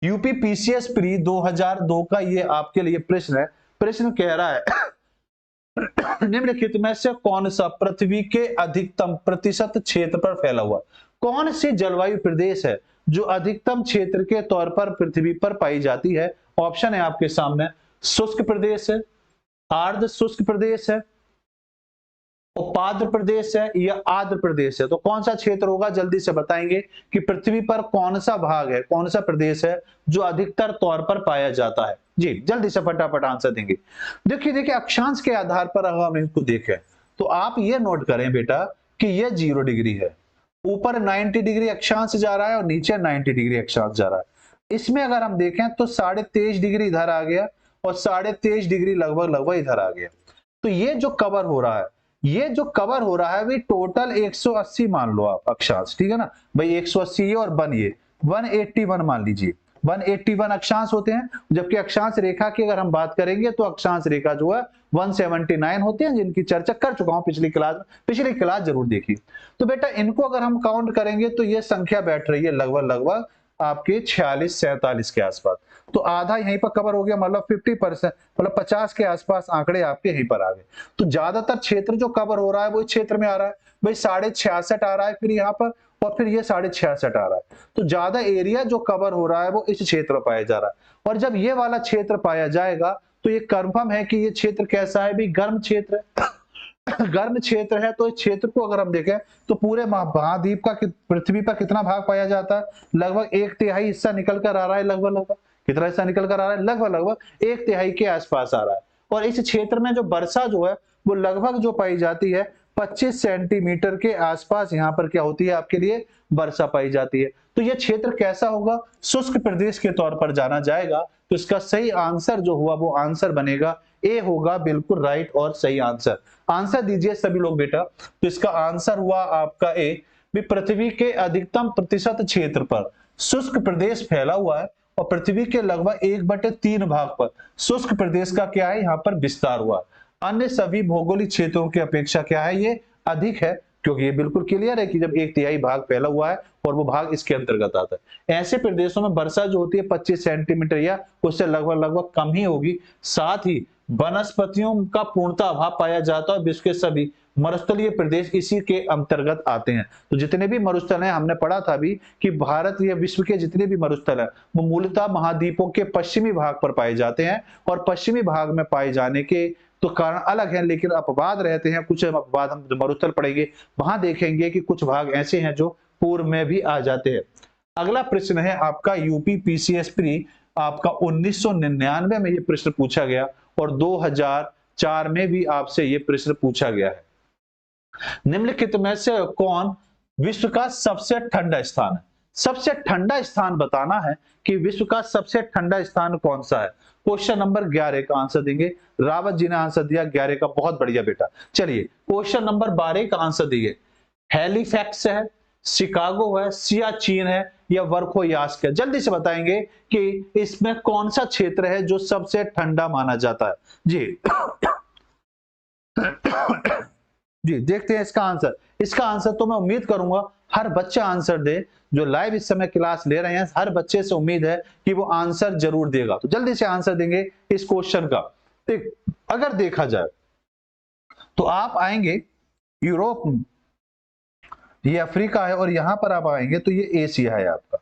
यूपी पीसीएस प्री 2002 का ये आपके लिए प्रश्न है। प्रश्न कह रहा है निम्नलिखित में से कौन सा पृथ्वी के अधिकतम प्रतिशत क्षेत्र पर फैला हुआ, कौन सी जलवायु प्रदेश है जो अधिकतम क्षेत्र के तौर पर पृथ्वी पर पाई जाती है। ऑप्शन है आपके सामने, शुष्क प्रदेश है, आर्द्र शुष्क प्रदेश है, उपाद्र प्रदेश है या आर्द्र प्रदेश है। तो कौन सा क्षेत्र होगा जल्दी से बताएंगे कि पृथ्वी पर कौन सा भाग है, कौन सा प्रदेश है जो अधिकतर तौर पर पाया जाता है। जी जल्दी से फटाफट आंसर देंगे। देखिए अक्षांश के आधार पर अगर हम इनको देखें तो आप ये नोट करें बेटा कि ये 0 डिग्री है, ऊपर 90 डिग्री अक्षांश जा रहा है और नीचे 90 डिग्री अक्षांश जा रहा है। इसमें अगर हम देखें तो 23.5 डिग्री इधर आ गया और 23.5 डिग्री लगभग इधर आ गया। तो ये जो कवर हो रहा है, ये जो कवर हो रहा है भाई टोटल 180 मान लो आप अक्षांश, ठीक है ना भाई, 180 और 181 मान लीजिए, 181 अक्षांश होते हैं। जबकि अक्षांश रेखा की अगर हम बात करेंगे तो अक्षांश रेखा जो है 179 होते हैं, जिनकी चर्चा कर चुका हूं पिछली क्लास जरूर देखिए। तो बेटा इनको अगर हम काउंट करेंगे तो ये संख्या बैठ रही है लगभग आपके 46-47 के आसपास। तो आधा यहीं पर कवर हो गया, मतलब 50%, मतलब 50 के आसपास आंकड़े आपके यहीं पर आ गए। तो ज्यादातर क्षेत्र जो कवर हो रहा है वो इस क्षेत्र में आ रहा है भाई, 66.5 आ रहा है फिर यहाँ पर, और फिर ये 66.5 आ रहा है। तो ज्यादा एरिया जो कवर हो रहा है वो इस क्षेत्र में पाया जा रहा है। और जब ये वाला क्षेत्र पाया जाएगा तो ये कंफर्म है कि ये क्षेत्र कैसा है भी, गर्म क्षेत्र है। गर्म क्षेत्र है तो इस क्षेत्र को अगर हम देखें तो पूरे महाद्वीप का पृथ्वी पर कितना भाग पाया जाता है, लगभग 1/3 हिस्सा निकल कर आ रहा है, लगभग कितना हिस्सा निकल कर आ रहा है, लगभग 1/3 के आसपास आ रहा है। और इस क्षेत्र में जो वर्षा जो है वो लगभग जो पाई जाती है 25 सेंटीमीटर के आसपास यहाँ पर क्या होती है आपके लिए वर्षा पाई जाती है। तो यह क्षेत्र कैसा होगा, शुष्क प्रदेश के तौर पर जाना जाएगा। तो इसका सही आंसर जो हुआ वो आंसर बनेगा ए होगा, बिल्कुल राइट और सही आंसर। आंसर दीजिए सभी लोग बेटा। तो इसका आंसर हुआ आपका ए, भी पृथ्वी के अधिकतम प्रतिशत क्षेत्र पर शुष्क प्रदेश फैला हुआ है और पृथ्वी के लगभग 1/3 भाग पर शुष्क प्रदेश का क्या है यहाँ पर विस्तार हुआ। अन्य सभी भौगोलिक क्षेत्रों की अपेक्षा क्या है ये अधिक है। क्योंकि ये बिल्कुल क्लियर है कि जब 1/3 भाग फैला हुआ है और वो भाग इसके अंतर्गत आता है। ऐसे प्रदेशों में वर्षा जो होती है 25 सेंटीमीटर या उससे लगभग कम ही होगी। साथ ही वनस्पतियों का पूर्णतः अभाव पाया जाता है। विश्व के सभी मरुस्थलीय प्रदेश इसी के अंतर्गत आते हैं। तो जितने भी मरुस्थल हैं, हमने पढ़ा था अभी कि भारत या विश्व के जितने भी मरुस्थल हैं वो मूलतः महाद्वीपों के पश्चिमी भाग पर पाए जाते हैं, और पश्चिमी भाग में पाए जाने के तो कारण अलग है, लेकिन अपवाद रहते हैं। कुछ अपवाद हम मरुस्थल पढ़ेंगे वहां देखेंगे कि कुछ भाग ऐसे हैं जो पूर्व में भी आ जाते हैं। अगला प्रश्न है आपका यूपी पीसीएस प्री, आपका 1999 में ये प्रश्न पूछा गया और 2004 में भी आपसे ये प्रश्न पूछा गया है। निम्नलिखित में से कौन विश्व का सबसे ठंडा स्थान है? सबसे ठंडा स्थान बताना है कि विश्व का सबसे ठंडा स्थान कौन सा है। क्वेश्चन नंबर 11 का आंसर देंगे। रावत जी ने आंसर दिया 11 का, बहुत बढ़िया बेटा। चलिए क्वेश्चन नंबर 12 का आंसर दिए। हैलीफैक्स है, शिकागो है, सियाचिन है या वर्खोयास्क है? जल्दी से बताएंगे कि इसमें कौन सा क्षेत्र है जो सबसे ठंडा माना जाता है। जी जी देखते हैं इसका आंसर। इसका आंसर तो मैं उम्मीद करूंगा हर बच्चा आंसर दे। जो लाइव इस समय क्लास ले रहे हैं हर बच्चे से उम्मीद है कि वो आंसर जरूर देगा। तो जल्दी से आंसर देंगे इस क्वेश्चन का। ठीक, अगर देखा जाए तो आप आएंगे यूरोप, ये अफ्रीका है, और यहां पर आप आएंगे तो ये एशिया है आपका।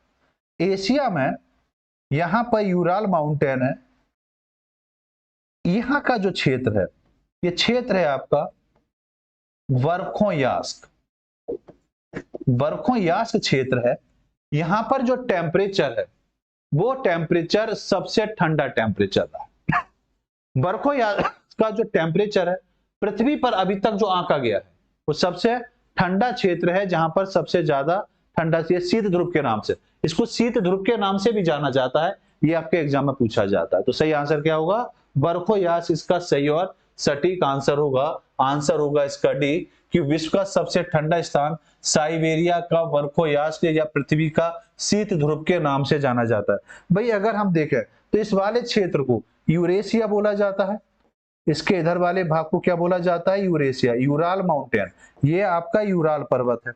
एशिया में यहां पर यूराल माउंटेन है। यहां का जो क्षेत्र है ये क्षेत्र है आपका वर्खोयास्क। वर्खोयास्क क्षेत्र है। यहां पर जो टेम्परेचर है वो टेम्परेचर सबसे ठंडा टेम्परेचर है। वर्खोयास्क का जो टेम्परेचर है पृथ्वी पर अभी तक जो आंका गया है वो सबसे ठंडा क्षेत्र है, जहां पर सबसे ज्यादा ठंडा शीत ध्रुव के नाम से, इसको शीत ध्रुव के नाम से भी जाना जाता है। ये आपके एग्जाम में पूछा जाता है। तो सही आंसर क्या होगा? वर्खोयास्क इसका सही और सटीक आंसर होगा। आंसर होगा इसका डी, कि विश्व का सबसे ठंडा स्थान साइबेरिया का वर्खोयास्क या पृथ्वी का शीत ध्रुव के नाम से जाना जाता है। भाई अगर हम देखें तो इस वाले क्षेत्र को यूरेशिया बोला जाता है। इसके इधर वाले भाग को क्या बोला जाता है? यूरेशिया। यूराल माउंटेन, ये आपका यूराल पर्वत है।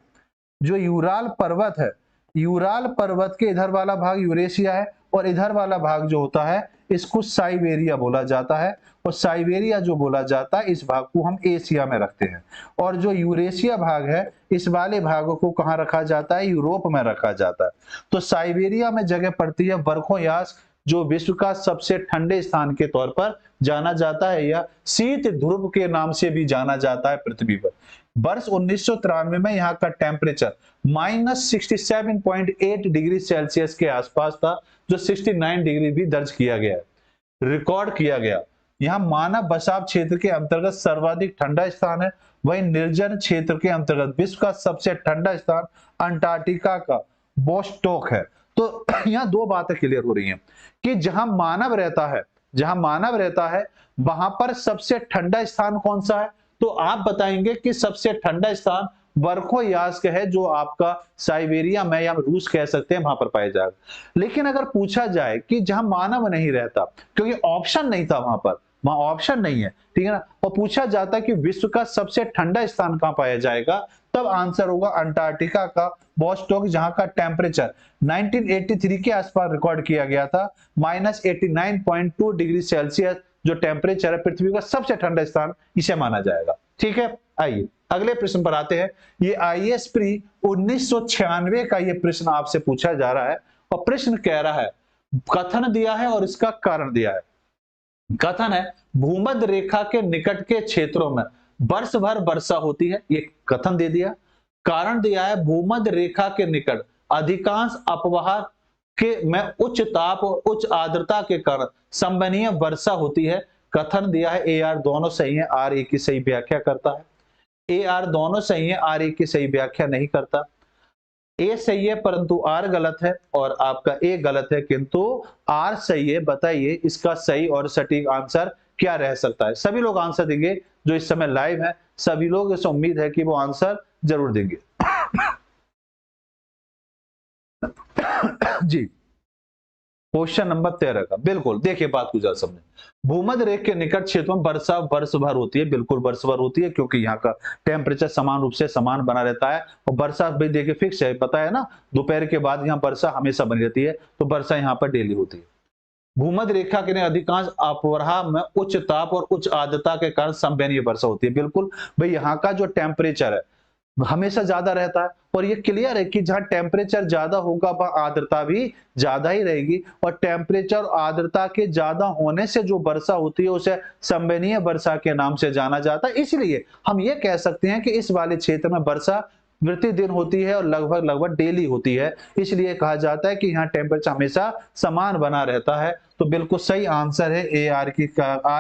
जो यूराल पर्वत है, यूराल पर्वत के इधर वाला भाग यूरेशिया है, और इधर वाला भाग जो होता है इसको साइबेरिया बोला जाता है। और साइबेरिया जो बोला जाता है इस भाग को हम एशिया में रखते हैं। और जो यूरेशिया भाग है इस वाले भागों को कहां रखा जाता है? यूरोप में रखा जाता है। तो साइबेरिया में जगह पड़ती है वर्खोयास्क, जो विश्व का सबसे ठंडे स्थान के तौर पर जाना जाता है, या शीत ध्रुव के नाम से भी जाना जाता है पृथ्वी पर। वर्ष 1993 में यहाँ का टेम्परेचर -67.8 डिग्री सेल्सियस के आसपास था, जो 69 डिग्री भी दर्ज किया गया, रिकॉर्ड किया गया। यहाँ मानव बसाव क्षेत्र के अंतर्गत सर्वाधिक ठंडा स्थान है। वहीं निर्जन क्षेत्र के अंतर्गत विश्व का सबसे ठंडा स्थान अंटार्कटिका का बोस्टोक है। तो यहाँ दो बातें क्लियर हो रही हैं कि जहां मानव रहता है, जहां मानव रहता है वहां पर सबसे ठंडा स्थान कौन सा है? तो आप बताएंगे कि सबसे ठंडा स्थान वर्खोयास्क है, जो आपका साइबेरिया में या रूस कह सकते हैं वहां पर पाया जाएगा। लेकिन अगर पूछा जाए कि जहां मानव नहीं रहता, क्योंकि ऑप्शन नहीं था वहां पर, वहां ऑप्शन नहीं है, ठीक है ना, और पूछा जाता है कि विश्व का सबसे ठंडा स्थान कहां पाया जाएगा, तब आंसर होगा अंटार्कटिका का बोस्टोक, जहां का टेम्परेचर 1983 के आसपास रिकॉर्ड किया गया था। -89.2 डिग्री सेल्सियस जो टेम्परेचर है पृथ्वी का सबसे ठंडा स्थान इसे माना जाएगा। ठीक है, आइए अगले प्रश्न पर आते हैं। ये आईएएस प्री 1996 का ये प्रश्न आपसे पूछा जा रहा है, और प्रश्न कह रहा है, कथन दिया है और इसका कारण दिया है। कथन है भूमध्य रेखा के निकट के क्षेत्रों में वर्ष भर वर्षा होती है, ये कथन दे दिया। कारण दिया है भूमध्य रेखा के निकट अधिकांश अपवाह के में उच्च ताप और उच्च आर्द्रता के कारण संवहनीय वर्षा होती है। कथन दिया है ए आर, दोनों सही है, आर ए की सही व्याख्या करता है। ए आर दोनों सही है, आर ए की सही व्याख्या नहीं करता। ए सही है परंतु आर गलत है, और आपका ए गलत है किंतु आर सही है। बताइए इसका सही और सटीक आंसर क्या रह सकता है? सभी लोग आंसर देंगे जो इस समय लाइव है, सभी लोग, इस उम्मीद है कि वो आंसर जरूर देंगे। जी क्वेश्चन नंबर 13 का, बिल्कुल देखिए बात को जरा समझे। भूमध्य रेखा के निकट क्षेत्रों में वर्षा वर्ष भर होती है, बिल्कुल वर्ष भर होती है, क्योंकि यहाँ का टेम्परेचर समान रूप से समान बना रहता है। और वर्षा भी देखिए फिक्स है, पता है ना, दोपहर के बाद यहाँ वर्षा हमेशा बनी रहती है, तो वर्षा यहाँ पर डेली होती है। भूमध्य रेखा के अधिकांश अपराह में उच्च ताप और उच्च आर्द्रता के कारण संवहनीय वर्षा होती है। बिल्कुल भाई, यहाँ का जो टेम्परेचर है हमेशा ज्यादा रहता है, और ये क्लियर है कि जहां टेम्परेचर ज्यादा होगा वहां आर्द्रता भी ज्यादा ही रहेगी, और टेम्परेचर और आर्द्रता के ज्यादा होने से जो वर्षा होती है उसे संवहनीय वर्षा के नाम से जाना जाता है। इसलिए हम ये कह सकते हैं कि इस वाले क्षेत्र में वर्षा प्रतिदिन होती है और लगभग लगभग डेली होती है, इसलिए कहा जाता है कि यहाँ टेम्परेचर हमेशा समान बना रहता है। तो बिल्कुल सही आंसर है ए। आर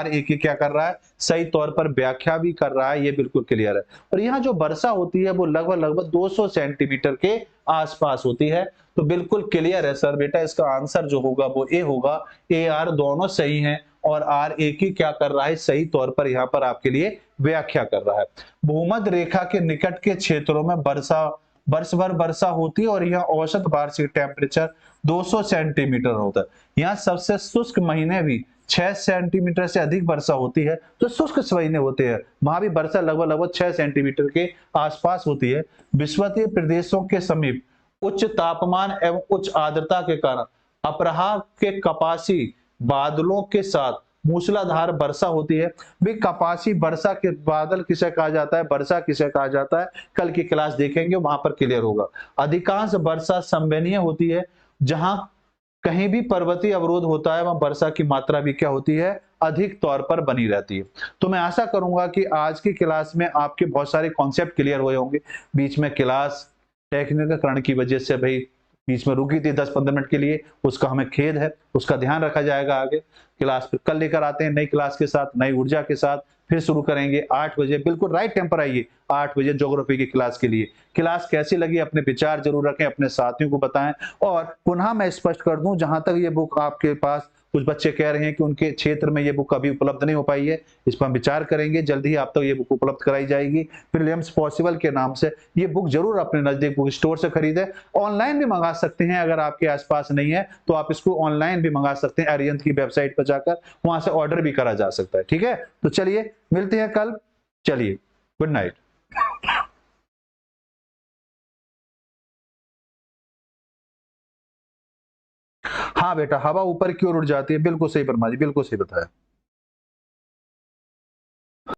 ए की क्या कर रहा है, सही तौर पर व्याख्या भी कर रहा है, ये बिल्कुल क्लियर है। और यहाँ जो वर्षा होती है वो लगभग लगभग 200 सेंटीमीटर के आसपास होती है। तो बिल्कुल क्लियर है सर बेटा, इसका आंसर जो होगा वो ए होगा। ए आर दोनों सही हैं, और आर ए की क्या कर रहा है, सही तौर पर यहाँ पर आपके लिए व्याख्या कर रहा है। भूमध्य रेखा के निकट के क्षेत्रों में वर्ष भर वर्षा होती है, और यहाँ औसत वार्षिक टेम्परेचर 200 सेंटीमीटर होता है। यहाँ सबसे शुष्क महीने भी 6 सेंटीमीटर से अधिक वर्षा होती है, तो शुष्क महीने होते हैं, वहां भी वर्षा लगभग लगभग 6 सेंटीमीटर के आसपास होती है। विषुवतीय प्रदेशों के समीप उच्च तापमान एवं उच्च आर्द्रता के कारण अपराह के कपासी बादलों के साथ मूसलाधार वर्षा होती है। भी कपासी वर्षा के बादल किसे कहा जाता है, वर्षा किसे कहा जाता है, कल की क्लास देखेंगे वहां पर क्लियर होगा। अधिकांश वर्षा संवहनीय होती है, जहां कहीं भी पर्वतीय अवरोध होता है वहां वर्षा की मात्रा भी क्या होती है, अधिक तौर पर बनी रहती है। तो मैं आशा करूंगा कि आज की क्लास में आपके बहुत सारे कॉन्सेप्ट क्लियर हुए होंगे। बीच में क्लास टेक्निकल कारण की वजह से भाई बीच में रुकी थी 10-15 मिनट के लिए, उसका हमें खेद है, उसका ध्यान रखा जाएगा। आगे क्लास फिर कल लेकर आते हैं नई क्लास के साथ, नई ऊर्जा के साथ, फिर शुरू करेंगे 8 बजे, बिल्कुल राइट टाइम पर आइए 8 बजे ज्योग्राफी की क्लास के लिए। क्लास कैसी लगी अपने विचार जरूर रखें, अपने साथियों को बताएं। और पुनः मैं स्पष्ट कर दूं, जहां तक ये बुक आपके पास कुछ बच्चे कह रहे हैं कि उनके क्षेत्र में ये बुक अभी उपलब्ध नहीं हो पाई है, इस पर हम विचार करेंगे, जल्दी ही आप तक ये बुक उपलब्ध कराई जाएगी। प्रीलिम्स पॉसिबल के नाम से ये बुक जरूर अपने नजदीक बुक स्टोर से खरीदें। ऑनलाइन भी मंगा सकते हैं, अगर आपके आसपास नहीं है तो आप इसको ऑनलाइन भी मंगा सकते हैं, अरिहंत की वेबसाइट पर जाकर वहां से ऑर्डर भी करा जा सकता है। ठीक है, तो चलिए मिलते हैं कल, चलिए गुड नाइट। हाँ बेटा, हवा ऊपर की ओर उड़ जाती है, बिल्कुल सही फरमा जी, बिल्कुल सही बताया।